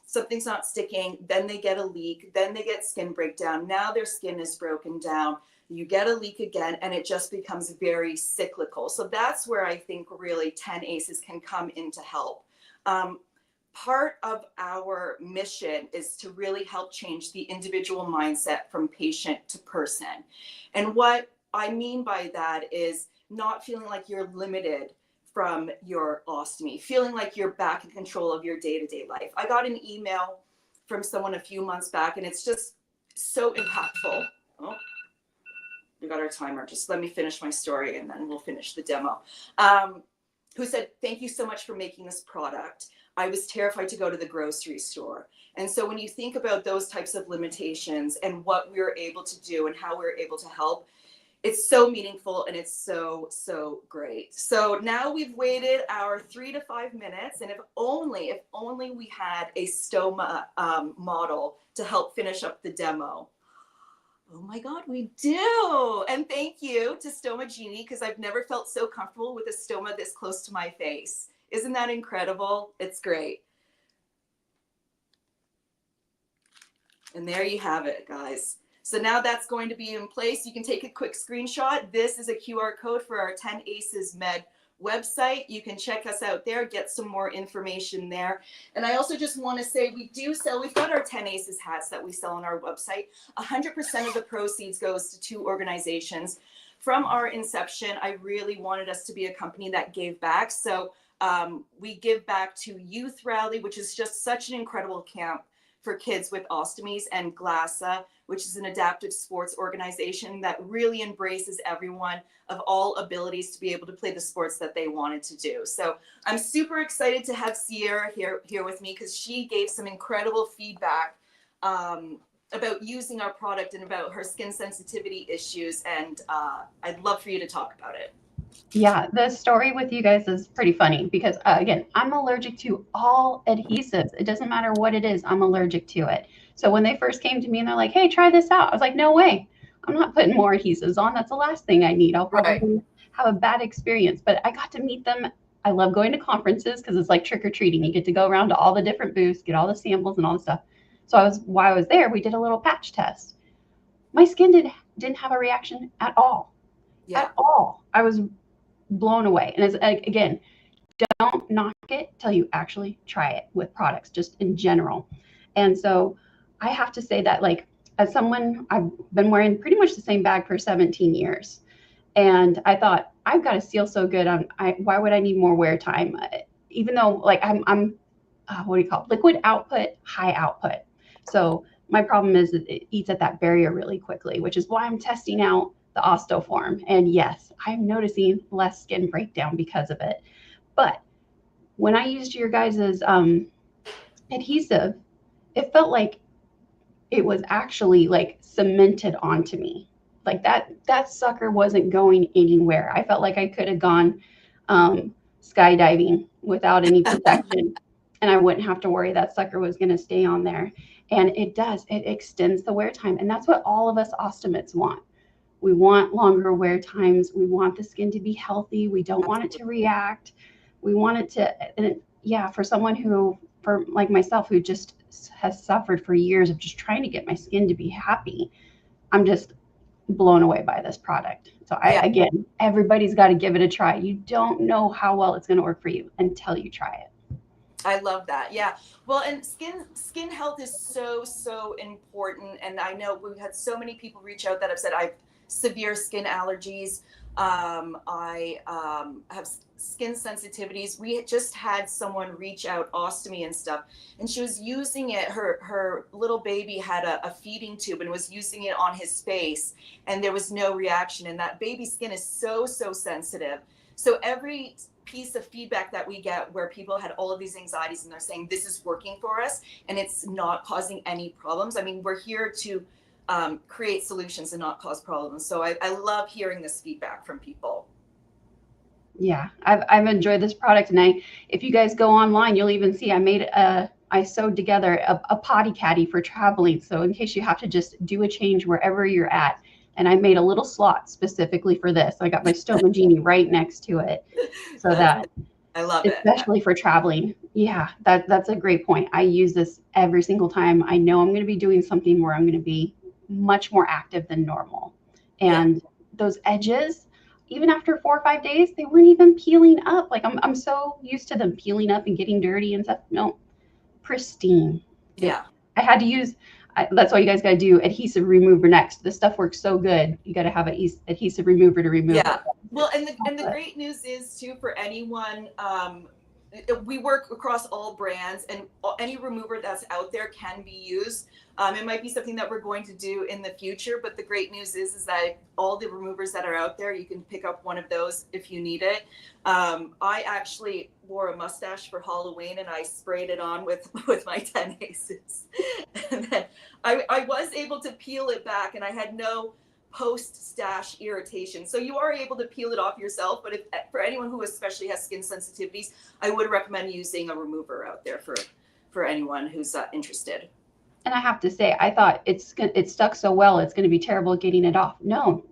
something's not sticking, then they get a leak, then they get skin breakdown, now their skin is broken down, you get a leak again, and it just becomes very cyclical. So that's where I think really 10 Aces can come in to help. Part of our mission is to really help change the individual mindset from patient to person. And what I mean by that is not feeling like you're limited from your ostomy, feeling like you're back in control of your day-to-day life. I got an email from someone a few months back, and it's just so impactful. Oh, we got our timer. Just let me finish my story and then we'll finish the demo. Who said, "Thank you so much for making this product. I was terrified to go to the grocery store." And so when you think about those types of limitations and what we were able to do and how we were able to help, it's so meaningful and it's so, so great. So now we've waited our 3 to 5 minutes, and if only we had a stoma model to help finish up the demo. Oh my God, we do. And thank you to Stomagieni, because I've never felt so comfortable with a stoma this close to my face. Isn't that incredible? It's great. And there you have it, guys. So now that's going to be in place. You can take a quick screenshot. This is a QR code for our 10 Aces Med website. You can check us out there, get some more information there. And I also just want to say we've got our 10 Aces hats that we sell on our website. 100% of the proceeds goes to 2 organizations. From our inception, I really wanted us to be a company that gave back. So we give back to Youth Rally, which is just such an incredible camp for kids with ostomies, and GLASA, which is an adaptive sports organization that really embraces everyone of all abilities to be able to play the sports that they wanted to do. So I'm super excited to have Sierra here with me, because she gave some incredible feedback about using our product and about her skin sensitivity issues. And I'd love for you to talk about it. Yeah, the story with you guys is pretty funny because, again, I'm allergic to all adhesives. It doesn't matter what it is, I'm allergic to it. So when they first came to me and they're like, "Hey, try this out," I was like, "No way. I'm not putting more adhesives on. That's the last thing I need. I'll probably have a bad experience." But I got to meet them. I love going to conferences because it's like trick-or-treating. You get to go around to all the different booths, get all the samples and all the stuff. So while I was there, we did a little patch test. My skin didn't have a reaction at all. Yeah. At all. I was blown away. And it's, again, don't knock it till you actually try it with products, just in general. And so I have to say that, like, as someone, I've been wearing pretty much the same bag for 17 years. And I thought, I've got a seal so good. Why would I need more wear time? Even though, like, I'm what do you call it? Liquid output, high output. So my problem is that it eats at that barrier really quickly, which is why I'm testing out the OstoForm. And yes, I'm noticing less skin breakdown because of it. But when I used your guys' adhesive, it felt like it was actually like cemented onto me. Like that sucker wasn't going anywhere. I felt like I could have gone skydiving without any protection, and I wouldn't have to worry that sucker was going to stay on there. And it does. It extends the wear time, and that's what all of us ostomates want. We want longer wear times. We want the skin to be healthy. We don't want it to react. We want it to, and for someone for like myself, who just has suffered for years of just trying to get my skin to be happy, I'm just blown away by this product. So again, everybody's got to give it a try. You don't know how well it's going to work for you until you try it. I love that. Yeah. Well, and skin health is so important. And I know we've had so many people reach out that have said, "I've severe skin allergies. I have skin sensitivities. We just had someone reach out, Ostomy and stuff, and she was using it. Her little baby had a feeding tube and was using it on his face, and there was no reaction. And that baby skin is so sensitive. So every piece of feedback that we get where people had all of these anxieties and they're saying this is working for us and it's not causing any problems. I mean, we're here to create solutions and not cause problems. So I love hearing this feedback from people. Yeah, I've enjoyed this product, and if you guys go online, you'll even see I sewed together a potty caddy for traveling. So in case you have to just do a change wherever you're at, and I made a little slot specifically for this. I got my Stomagieni right next to it, so that I love it, especially for traveling. Yeah, that's a great point. I use this every single time I know I'm going to be doing something where I'm going to be much more active than normal, and those edges, even after 4 or 5 days, they weren't even peeling up. Like I'm so used to them peeling up and getting dirty and stuff. No, pristine. Yeah. I had to use, that's why you guys got to do adhesive remover next. This stuff works so good. You got to have an adhesive remover to remove it. Well, and the great news is too, for anyone, we work across all brands, and any remover that's out there can be used. It might be something that we're going to do in the future, but the great news is that all the removers that are out there, you can pick up one of those if you need it. I actually wore a mustache for Halloween, and I sprayed it on with my 10 aces. And then I was able to peel it back, and I had no post-stash irritation. So you are able to peel it off yourself, but for anyone who especially has skin sensitivities, I would recommend using a remover out there for anyone who's interested. And I have to say, I thought it stuck so well, it's going to be terrible getting it off. No,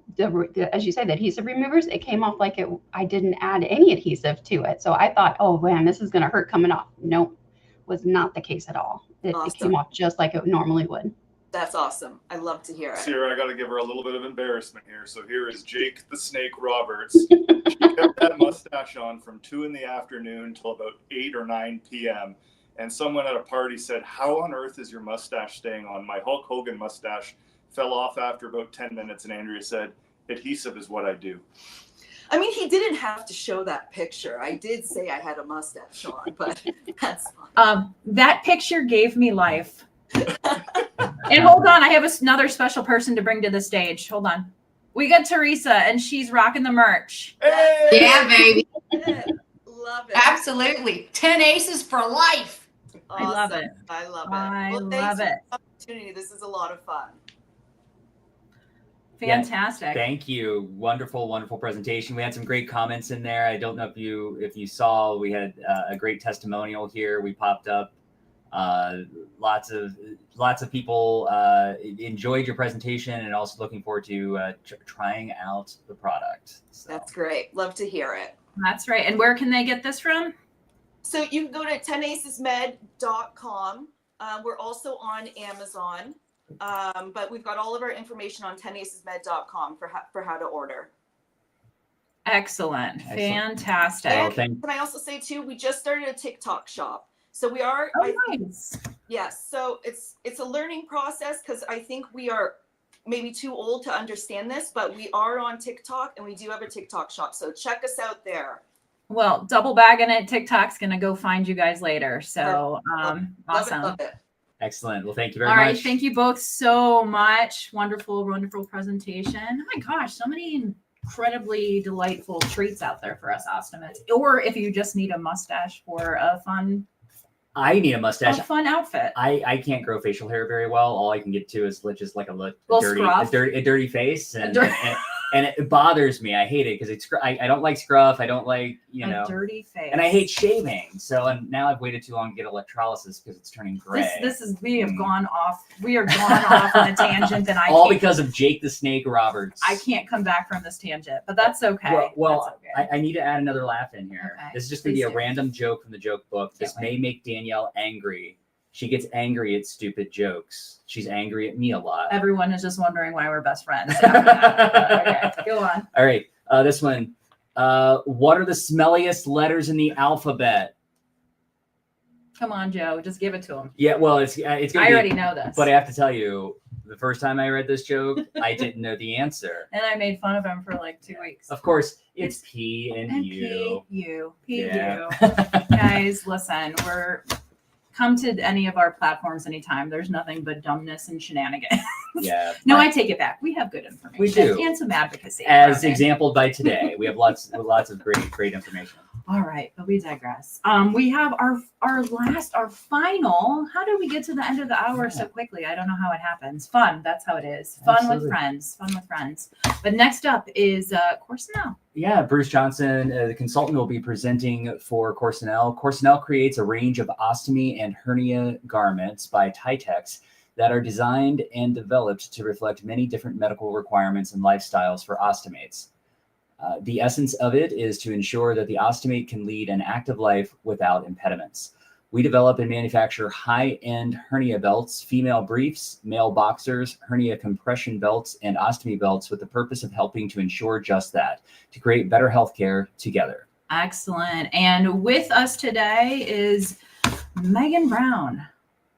as you said, the adhesive removers, it came off like I didn't add any adhesive to it. So I thought, oh man, this is going to hurt coming off. Nope, was not the case at all. It came off just like it normally would. That's awesome. I love to hear it. Sierra, I got to give her a little bit of embarrassment here. So here is Jake the Snake Roberts. She kept that mustache on from 2 in the afternoon till about 8 or 9 p.m. And someone at a party said, "How on earth is your mustache staying on?" My Hulk Hogan mustache fell off after about 10 minutes. And Andrea said, "Adhesive is what I do." I mean, he didn't have to show that picture. I did say I had a mustache on, but that's fine. That picture gave me life. And hold on, I have another special person to bring to the stage. Hold on. We got Teresa, and she's rocking the merch. Hey! Yeah, baby. Love it. Absolutely. 10 aces for life. Awesome. I love it. I love it. I Well, thanks love for it. the opportunity. This is a lot of fun. Fantastic. Thank you. Wonderful presentation. We had some great comments in there. I don't know if you saw, we had a great testimonial here. We popped up. Lots of people enjoyed your presentation, and also looking forward to trying out the product. So. That's great. Love to hear it. That's right. And where can they get this from? So you can go to 10acesmed.com. We're also on Amazon, but we've got all of our information on 10acesmed.com for how to order. Excellent. Fantastic. And can I also say too, we just started a TikTok shop. So we are, Nice. Yes. So it's a learning process, because I think we are maybe too old to understand this, but we are on TikTok, and we do have a TikTok shop. So check us out there. Well, double bagging it. TikTok's going to go find you guys later. So awesome. Love it. Excellent. Well, thank you very All much. right. Thank you both so much. Wonderful presentation. Oh my gosh, so many incredibly delightful treats out there for us Ostomists. Or if you just need a mustache for a fun mustache. A fun outfit. I can't grow facial hair very well. All I can get to is just like a dirty face, and it bothers me. I hate it because I don't like scruff. I don't like a dirty face, and I hate shaving. So now I've waited too long to get electrolysis because it's turning gray. We have gone off. We are gone off on a tangent, and all because of Jake the Snake Roberts. I can't come back from this tangent, but that's okay. Well, that's okay. I need to add another laugh in here. Okay. This is just going to be a random joke from the joke book. This may make Danielle angry. She gets angry at stupid jokes. She's angry at me a lot. Everyone is just wondering why we're best friends. Okay, go on. All right. This one. What are the smelliest letters in the alphabet? Come on, Joe. Just give it to him. Yeah, well, it's I already know this. But I have to tell you, the first time I read this joke, I didn't know the answer. And I made fun of him for like 2 weeks. Of course, it's P and And U. P-U. Yeah. Guys, listen, come to any of our platforms anytime. There's nothing but dumbness and shenanigans. Yeah. No, I take it back. We have good information. We do. And some advocacy. As Okay. exampled by today, we have lots of great information. All right, but we digress. We have our final. How did we get to the end of the hour so quickly? I don't know how it happens. Fun, that's how it is. Fun Absolutely. with friends. But next up is Corsinel. Yeah, Bruce Johnson, the consultant, will be presenting for Corsinel. Corsinel creates a range of ostomy and hernia garments by Tytex that are designed and developed to reflect many different medical requirements and lifestyles for ostomates. The essence of it is to ensure that the ostomate can lead an active life without impediments. We develop and manufacture high-end hernia belts, female briefs, male boxers, hernia compression belts, and ostomy belts with the purpose of helping to ensure just that, to create better healthcare together. Excellent. And with us today is Meghan Brown,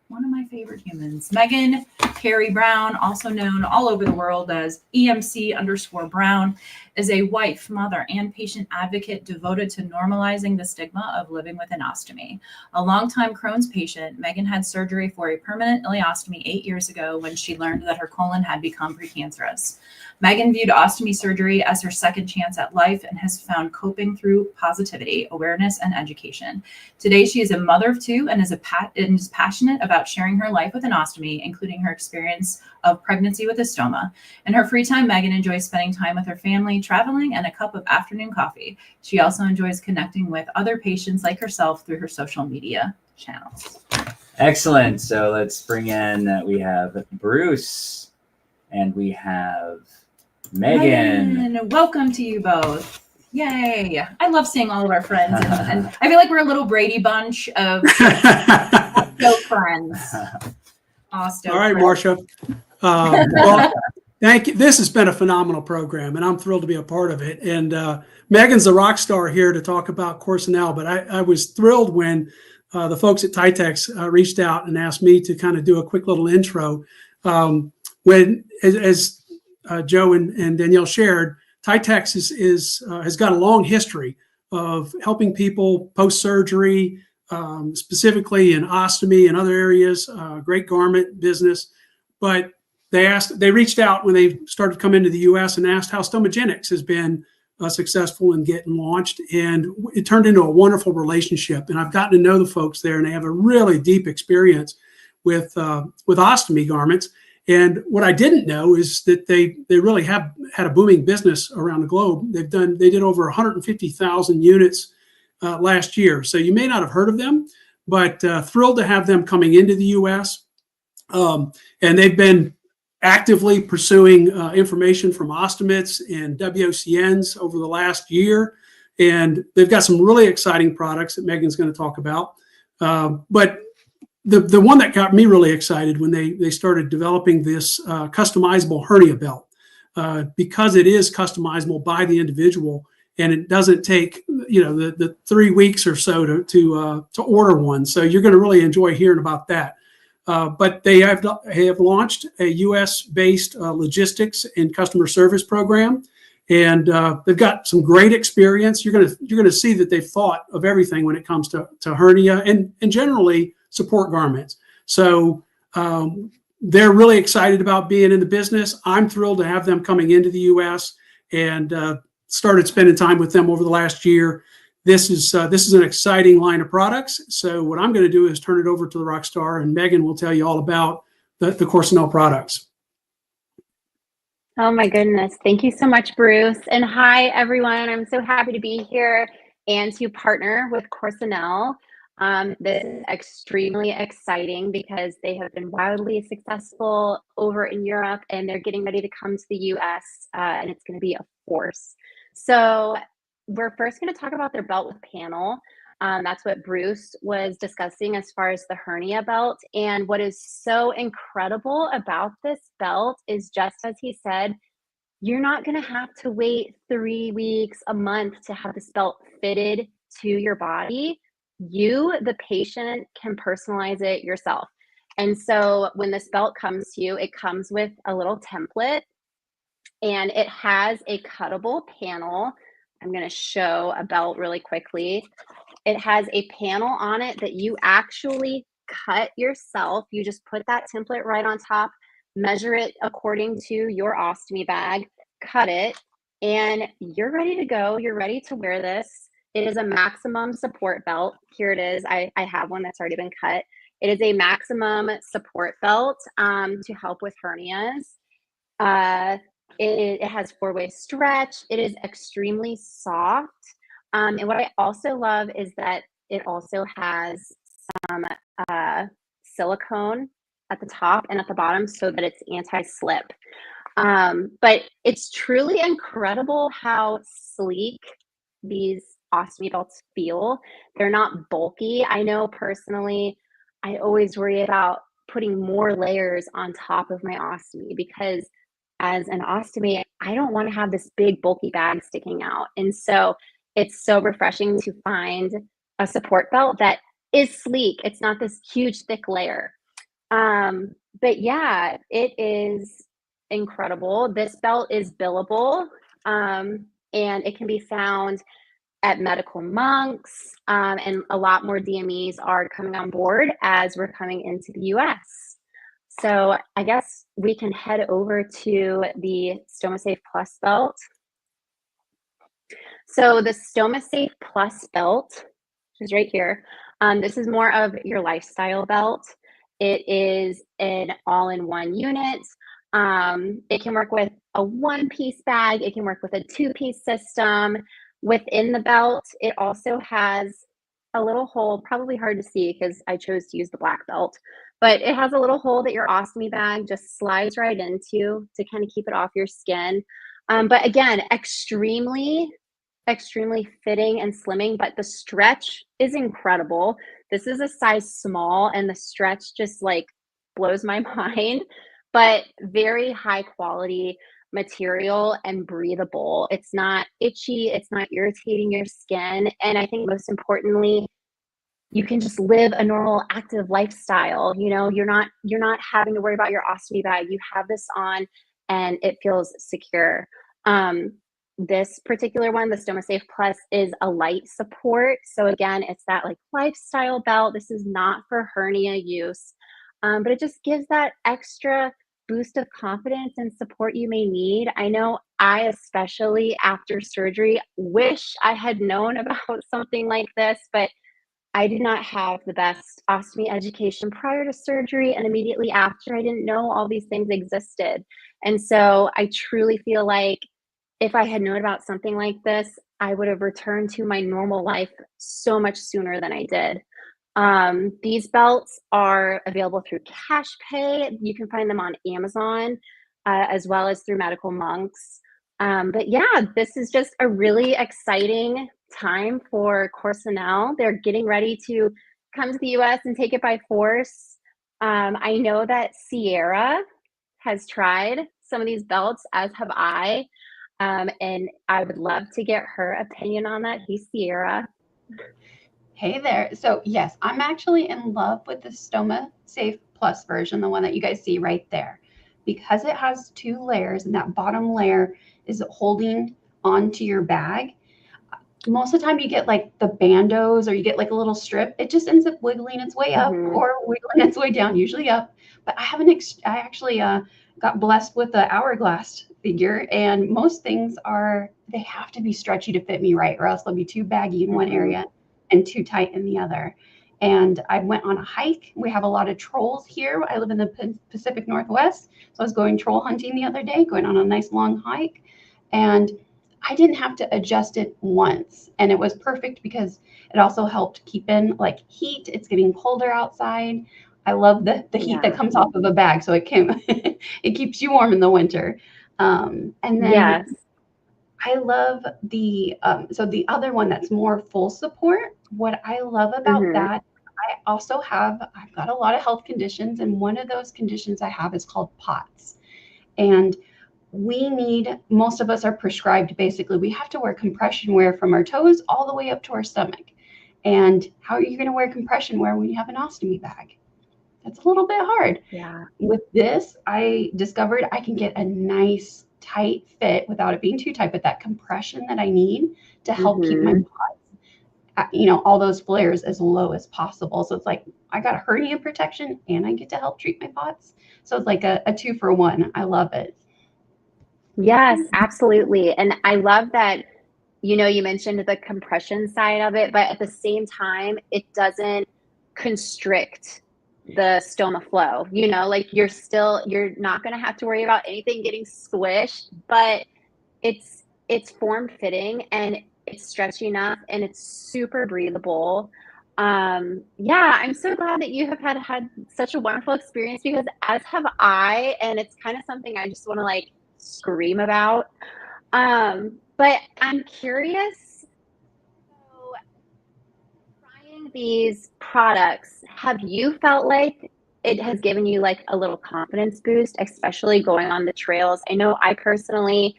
one of my favorite humans. Meghan Carey Brown, also known all over the world as EMC_Brown, is a wife, mother, and patient advocate devoted to normalizing the stigma of living with an ostomy. A longtime Crohn's patient, Meghan had surgery for a permanent ileostomy 8 years ago when she learned that her colon had become precancerous. Meghan viewed ostomy surgery as her second chance at life and has found coping through positivity, awareness, and education. Today, she is a mother of two and is passionate about sharing her life with an ostomy, including her experience of pregnancy with a stoma. In her free time, Meghan enjoys spending time with her family, traveling, and a cup of afternoon coffee. She also enjoys connecting with other patients like herself through her social media channels. Excellent. So let's bring in, we have Bruce and we have Meghan. Welcome to you both. Yay. I love seeing all of our friends. And I feel like we're a little Brady bunch of friends. Awesome. All right, Marcia. Well, thank you. This has been a phenomenal program, and I'm thrilled to be a part of it. And Megan's the rock star here to talk about Corsinel, but I was thrilled when the folks at Tytex reached out and asked me to kind of do a quick little intro. As Joe and Danielle shared, Tytex has got a long history of helping people post-surgery, specifically in ostomy and other areas, great garment business. But they reached out when they started coming to the U.S. and asked how Stomagienics has been successful in getting launched. And it turned into a wonderful relationship. And I've gotten to know the folks there, and they have a really deep experience with ostomy garments. And what I didn't know is that they really have had a booming business around the globe. They did over 150,000 units last year. So you may not have heard of them, but thrilled to have them coming into the U.S. And they've been actively pursuing information from ostomates and WOCNs over the last year. And they've got some really exciting products that Megan's going to talk about. But the one that got me really excited when they started developing this customizable hernia belt, because it is customizable by the individual, and it doesn't take the 3 weeks or so to order one. So you're going to really enjoy hearing about that. But they have launched a U.S.-based logistics and customer service program, and they've got some great experience. You're going to see that they've thought of everything when it comes to hernia and generally support garments. So they're really excited about being in the business. I'm thrilled to have them coming into the U.S. and started spending time with them over the last year. This is an exciting line of products. So what I'm going to do is turn it over to the rock star, and Meghan will tell you all about the Corsinel products. Oh my goodness. Thank you so much, Bruce. And hi, everyone. I'm so happy to be here and to partner with Corsinel. This is extremely exciting because they have been wildly successful over in Europe, and they're getting ready to come to the US, and it's going to be a force. So we're first going to talk about their belt with panel. That's what Bruce was discussing as far as the hernia belt. And what is so incredible about this belt is, just as he said, you're not going to have to wait 3 weeks, a month to have this belt fitted to your body. You, the patient, can personalize it yourself. And so when this belt comes to you, it comes with a little template, and it has a cuttable panel. I'm going to show a belt really quickly. It has a panel on it that you actually cut yourself. You just put that template right on top, measure it according to your ostomy bag, cut it, and you're ready to go. You're ready to wear this. It is a maximum support belt. Here it is. I have one that's already been cut. It is a maximum support belt to help with hernias. It has 4-way stretch. It is extremely soft. And what I also love is that it also has some silicone at the top and at the bottom so that it's anti-slip. But it's truly incredible how sleek these ostomy belts feel. They're not bulky. I know personally, I always worry about putting more layers on top of my ostomy because as an ostomy, I don't want to have this big bulky bag sticking out. And so it's so refreshing to find a support belt that is sleek. It's not this huge thick layer. But yeah, it is incredible. This belt is billable, and it can be found at Medical Monks, and a lot more DMEs are coming on board as we're coming into the US. So I guess we can head over to the StomaSafe Plus belt. So the StomaSafe Plus belt is right here. This is more of your lifestyle belt. It is an all-in-one unit. It can work with a one-piece bag. It can work with a two-piece system. Within the belt, it also has a little hole, probably hard to see because I chose to use the black belt, but it has a little hole that your ostomy bag just slides right into to kind of keep it off your skin. But again, extremely fitting and slimming, but the stretch is incredible. This is a size small and the stretch just like blows my mind, but very high quality material and breathable. It's not itchy, it's not irritating your skin, and I think most importantly, you can just live a normal active lifestyle. You know, you're not having to worry about your ostomy bag. You have this on and it feels secure. This particular one, the StomaSafe Plus, is a light support. So again, it's that like lifestyle belt. This is not for hernia use, but it just gives that extra boost of confidence and support you may need. I know I, especially after surgery, wish I had known about something like this, but I did not have the best ostomy education prior to surgery, and immediately after, I didn't know all these things existed. And so I truly feel like if I had known about something like this, I would have returned to my normal life so much sooner than I did. These belts are available through cash pay. You can find them on Amazon, as well as through Medical Monks. But yeah, this is just a really exciting time for Corsinel. They're getting ready to come to the US and take it by force. I know that Sierra has tried some of these belts, as have I. And I would love to get her opinion on that. Hey, Sierra. Hey there. So yes, I'm actually in love with the StomaSafe Plus version, the one that you guys see right there, because it has two layers and that bottom layer is holding onto your bag. Most of the time you get like the bandos or you get like a little strip. It just ends up wiggling its way up or wiggling its way down, usually up. But I actually got blessed with the hourglass figure, and most things they have to be stretchy to fit me right, or else they'll be too baggy in one area and too tight in the other. And I went on a hike. We have a lot of trolls here. I live in the Pacific Northwest. So I was going troll hunting the other day, going on a nice long hike. And I didn't have to adjust it once. And it was perfect because it also helped keep in like heat. It's getting colder outside. I love the heat that comes off of a bag. So it keeps you warm in the winter. And then I love so the other one that's more full support. What I love about that, I've got a lot of health conditions, and one of those conditions I have is called POTS. And most of us are prescribed, basically, we have to wear compression wear from our toes all the way up to our stomach. And how are you going to wear compression wear when you have an ostomy bag? That's a little bit hard. Yeah. With this, I discovered I can get a nice tight fit without it being too tight, but that compression that I need to help keep my pots, all those flares as low as possible. So it's like I got hernia protection and I get to help treat my pots. So it's like a 2-for-1. I love it. Yes, absolutely. And I love that, you mentioned the compression side of it, but at the same time, it doesn't constrict the stoma flow. Like you're not going to have to worry about anything getting squished, but it's form fitting and it's stretchy enough and it's super breathable. I'm so glad that you have had such a wonderful experience, because as have I, and it's kind of something I just want to like scream about. But I'm curious, so trying these products, have you felt like it has given you like a little confidence boost, especially going on the trails? I know I personally,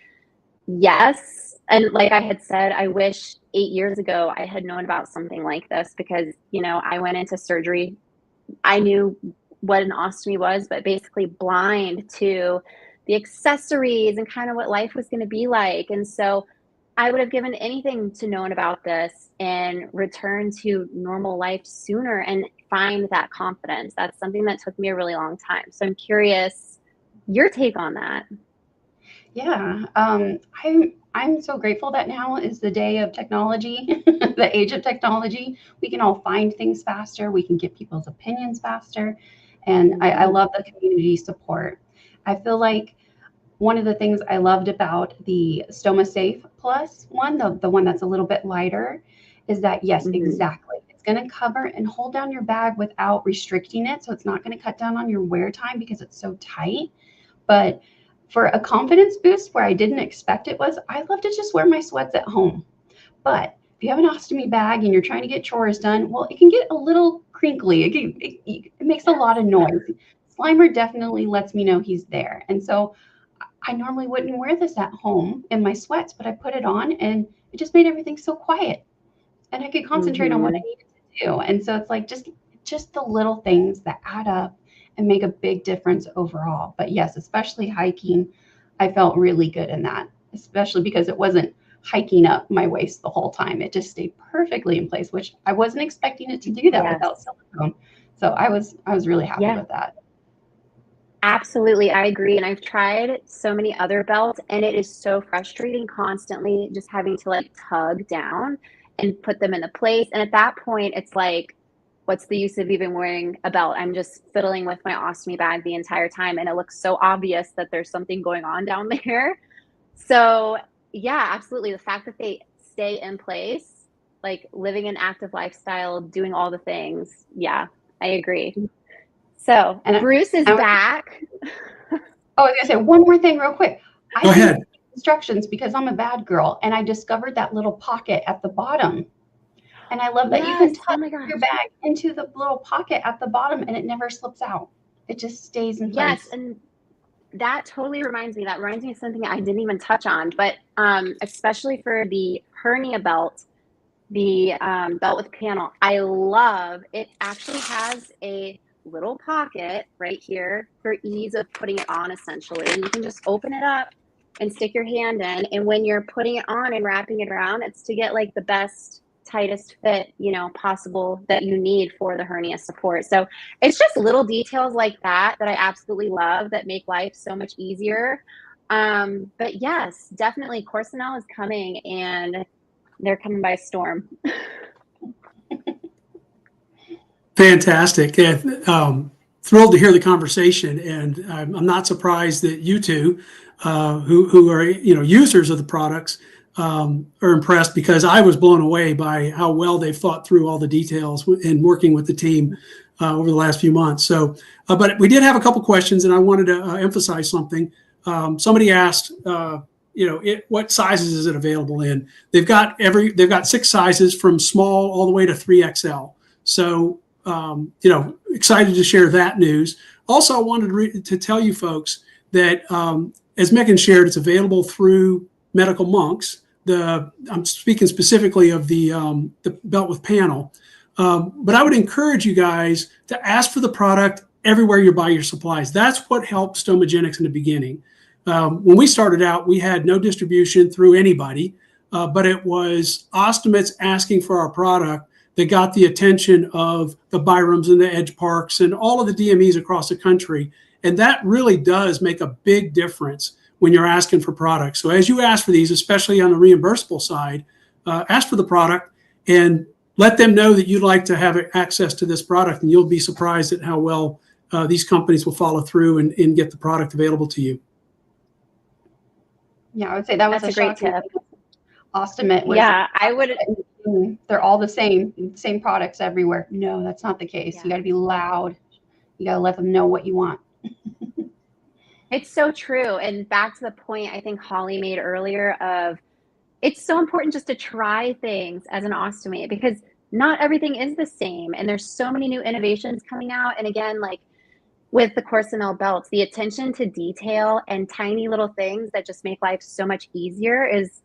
yes. And like I had said, I wish 8 years ago I had known about something like this, because, I went into surgery. I knew what an ostomy was, but basically blind to the accessories and kind of what life was going to be like. And so I would have given anything to known about this and return to normal life sooner and find that confidence. That's something that took me a really long time. So I'm curious your take on that. Yeah, I'm so grateful that now is the day of technology, the age of technology. We can all find things faster. We can get people's opinions faster. And I love the community support. I feel like one of the things I loved about the Stoma Safe Plus one, the one that's a little bit lighter, is that, yes, exactly. It's going to cover and hold down your bag without restricting it. So it's not going to cut down on your wear time because it's so tight. But for a confidence boost where I didn't expect it was, I love to just wear my sweats at home. But if you have an ostomy bag and you're trying to get chores done, well, it can get a little crinkly. It makes a lot of noise. Slimer definitely lets me know he's there. And so I normally wouldn't wear this at home in my sweats, but I put it on and it just made everything so quiet. And I could concentrate on what I needed to do. And so it's like just the little things that add up and make a big difference overall. But yes, especially hiking, I felt really good in that, especially because it wasn't hiking up my waist the whole time. It just stayed perfectly in place, which I wasn't expecting it to do that without silicone. So I was really happy with that. Absolutely. I agree. And I've tried so many other belts and it is so frustrating constantly just having to like tug down and put them into place. And at that point, it's like, what's the use of even wearing a belt? I'm just fiddling with my ostomy bag the entire time. And it looks so obvious that there's something going on down there. So yeah, absolutely. The fact that they stay in place, like living an active lifestyle, doing all the things. Yeah, I agree. So and Bruce is back. Oh, I was gonna say one more thing real quick. Go ahead. Instructions because I'm a bad girl and I discovered that little pocket at the bottom. And I love that you can tuck your bag into the little pocket at the bottom and it never slips out. It just stays in place. Yes, and that totally reminds me. That reminds me of something I didn't even touch on, but especially for the hernia belt, the belt with panel, I love it. Actually has a little pocket right here for ease of putting it on. Essentially, you can just open it up and stick your hand in, and when you're putting it on and wrapping it around, it's to get like the best, tightest fit possible that you need for the hernia support. So it's just little details like that I absolutely love that make life so much easier. But yes, definitely Corsinel is coming and they're coming by storm. Fantastic. Thrilled to hear the conversation, and I'm not surprised that you two, who are users of the products, are impressed, because I was blown away by how well they've thought through all the details in working with the team over the last few months. So, but we did have a couple questions, and I wanted to emphasize something. Somebody asked, what sizes is it available in? They've got 6 sizes from small all the way to 3XL. So, excited to share that news. Also, I wanted to tell you folks that, as Meghan shared, it's available through Medical Monks. I'm speaking specifically of the belt with panel. But I would encourage you guys to ask for the product everywhere you buy your supplies. That's what helped Stomagienics in the beginning. When we started out, we had no distribution through anybody, but it was Ostomits asking for our product that got the attention of the Byrams and the Edge Parks and all of the DMEs across the country. And that really does make a big difference when you're asking for products. So as you ask for these, especially on the reimbursable side, ask for the product and let them know that you'd like to have access to this product, and you'll be surprised at how well these companies will follow through and get the product available to you. Yeah, I would say that was That's a a great shocking tip. thing. Ostomit was, Yeah, I would. they're all the same products everywhere. No, that's not the case. Yeah. You got to be loud. You got to let them know what you want. It's so true. And back to the point I think Holly made earlier of it's so important just to try things as an ostomy, because not everything is the same. And there's so many new innovations coming out. And again, like with the Corsinel belts, the attention to detail and tiny little things that just make life so much easier is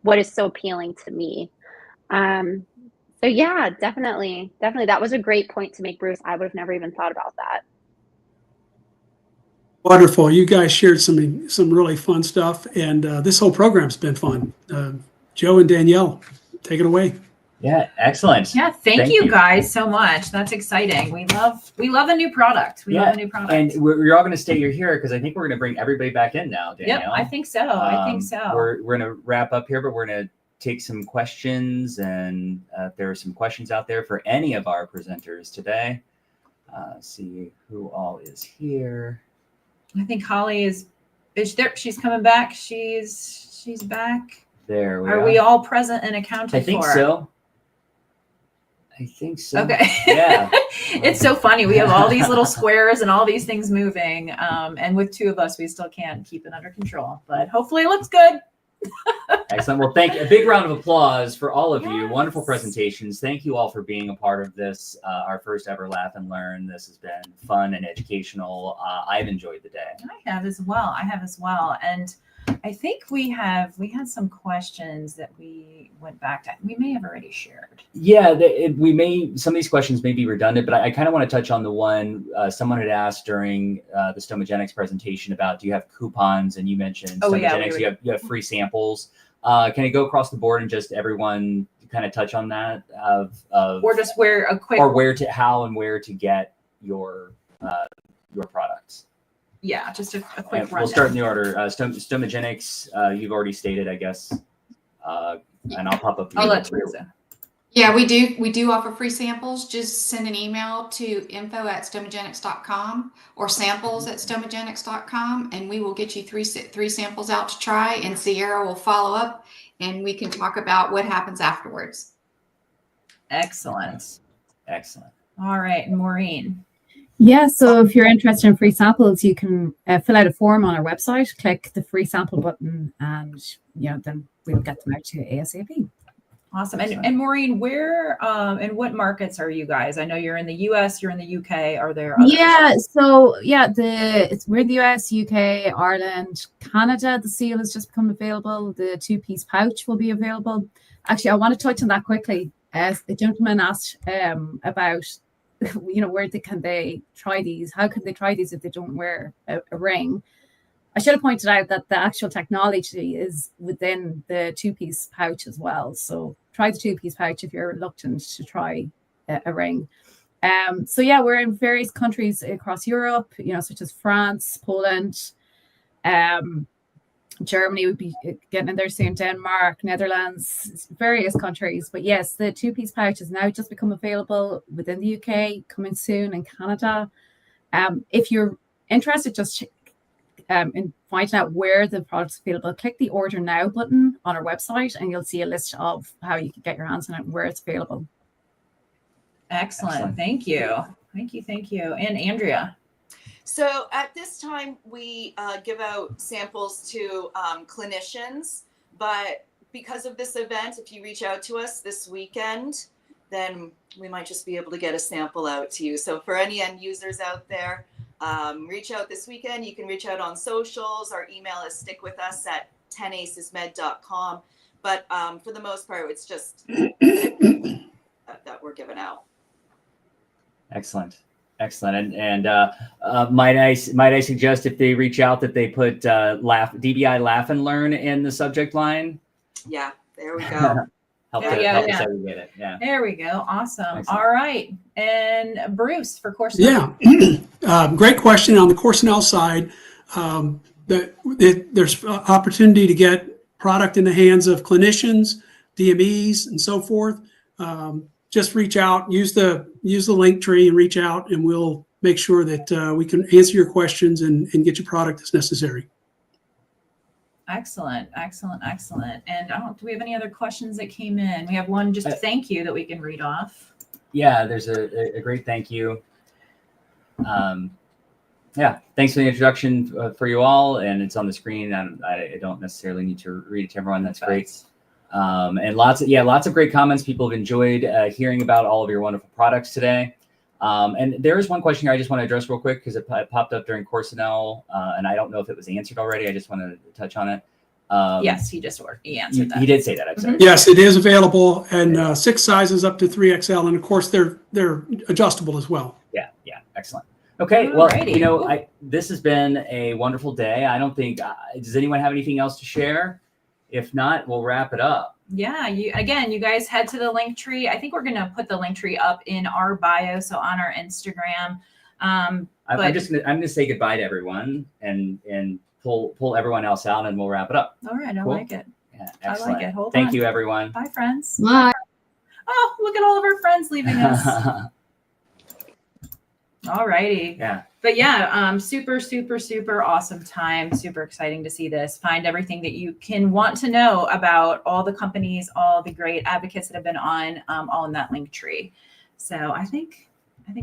what is so appealing to me. So yeah, definitely. That was a great point to make, Bruce. I would have never even thought about that. Wonderful. You guys shared some really fun stuff, and this whole program's been fun. Joe and Danielle, take it away. Yeah, excellent. Yeah, thank you guys so much. That's exciting. We love a new product. We love a new product. And we're all going to stay here because I think we're going to bring everybody back in now, Danielle. Yep, I think so. I think so. We're going to wrap up here, but we're going to take some questions, and if there are some questions out there for any of our presenters today. See who all is here. I think Holly is there. She's coming back. She's back. There we are. Are we all present and accounted for? I think so. I think so. Okay. Yeah. It's so funny. We have all these little squares and all these things moving. And with two of us, we still can't keep it under control. But hopefully it looks good. Excellent. Well, a big round of applause for all of you. Yes. Wonderful presentations. Thank you all for being a part of this, our first ever Laugh and Learn. This has been fun and educational. I've enjoyed the day. I have as well. And I think we had some questions that we went back to. We may have already shared. Yeah, some of these questions may be redundant, but I kind of want to touch on the one someone had asked during the Stomagienics presentation about, do you have coupons? And you mentioned Stomagienics, you have free samples. Can I go across the board and just everyone kind of touch on that or just where how and where to get your products? Yeah, just a quick rundown. We'll start in the order. Stomagienics, you've already stated, I guess, and I'll pop up. I'll let Teresa. Yeah, we do offer free samples. Just send an email to info@stomagienics.com or samples@stomagienics.com, and we will get you three samples out to try, and Sierra will follow up, and we can talk about what happens afterwards. Excellent. All right, Maureen. Yeah, so if you're interested in free samples, you can fill out a form on our website, click the free sample button, and then we'll get them out to you ASAP. Awesome. And Maureen, where and what markets are you guys? I know you're in the US, you're in the UK. Are there others? Yeah, so we're in the US, UK, Ireland, Canada. The seal has just become available. The 2-piece pouch will be available. Actually, I want to touch on that quickly. As the gentleman asked about where can they try these? How can they try these if they don't wear a ring? I should have pointed out that the actual technology is within the 2-piece pouch as well. So try the 2-piece pouch if you're reluctant to try a ring. So yeah, we're in various countries across Europe, such as France, Poland, Germany would be getting in there soon, Denmark, Netherlands, various countries. But yes, the 2-piece pouch has now just become available within the UK, coming soon in Canada. If you're interested just in finding out where the product's available, click the Order Now button on our website and you'll see a list of how you can get your hands on it and where it's available. Excellent. Thank you. And Andrea. So at this time, we give out samples to clinicians, but because of this event, if you reach out to us this weekend, then we might just be able to get a sample out to you. So for any end users out there, reach out this weekend. You can reach out on socials. Our email is stickwithus@10acesmed.com. But for the most part, it's just that we're giving out. Excellent. And might I suggest if they reach out that they put DBI laugh and learn in the subject line? Yeah, there we go. help There we go, us yeah. everybody get it. Yeah. There we go. Awesome. Excellent. All right. And Bruce for Corsinel. Yeah, great question. On the Corsinel side, there's opportunity to get product in the hands of clinicians, DMEs, and so forth. Just reach out, use the link tree and reach out, and we'll make sure that we can answer your questions and get you product as necessary. Excellent. And do we have any other questions that came in? We have one just a thank you that we can read off. Yeah, there's a great thank you. Yeah, thanks for the introduction for you all, and it's on the screen. I don't necessarily need to read it to everyone. That's great. And lots of great comments. People have enjoyed hearing about all of your wonderful products today. And there is one question here I just want to address real quick because it popped up during Corsinel, and I don't know if it was answered already. I just wanted to touch on it. Yes, he answered that. He did say that. I'm sorry. Yes, it is available, and 6 sizes up to 3XL, and of course they're adjustable as well. Yeah, excellent. Okay, well, Alrighty. This has been a wonderful day. I don't think does anyone have anything else to share? If not, we'll wrap it up. Yeah, you guys head to the link tree. I think we're going to put the link tree up in our bio, so on our Instagram. I'm gonna say goodbye to everyone and pull everyone else out, and we'll wrap it up. All right, I Cool. like it. Yeah, I excellent. like it. Hold Thank on. you, everyone. Bye, friends. Bye. Oh, look at all of our friends leaving us. All righty. Yeah. But yeah, super awesome time. Super exciting to see this. Find everything that you can want to know about all the companies, all the great advocates that have been on, all in that link tree. So I think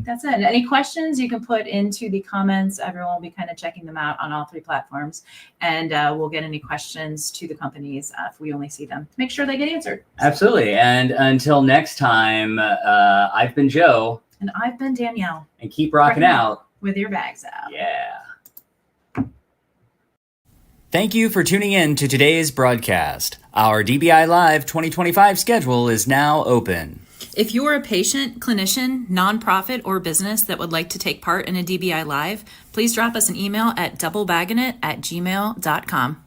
that's it. Any questions you can put into the comments. Everyone will be kind of checking them out on all 3 platforms, and we'll get any questions to the companies if we only see them. Make sure they get answered. Absolutely. And until next time, I've been Joe. And I've been Danielle. And keep rocking out. With your bags out. Yeah. Thank you for tuning in to today's broadcast. Our DBI Live 2025 schedule is now open. If you are a patient, clinician, nonprofit, or business that would like to take part in a DBI Live, please drop us an email at doublebaggingit@gmail.com.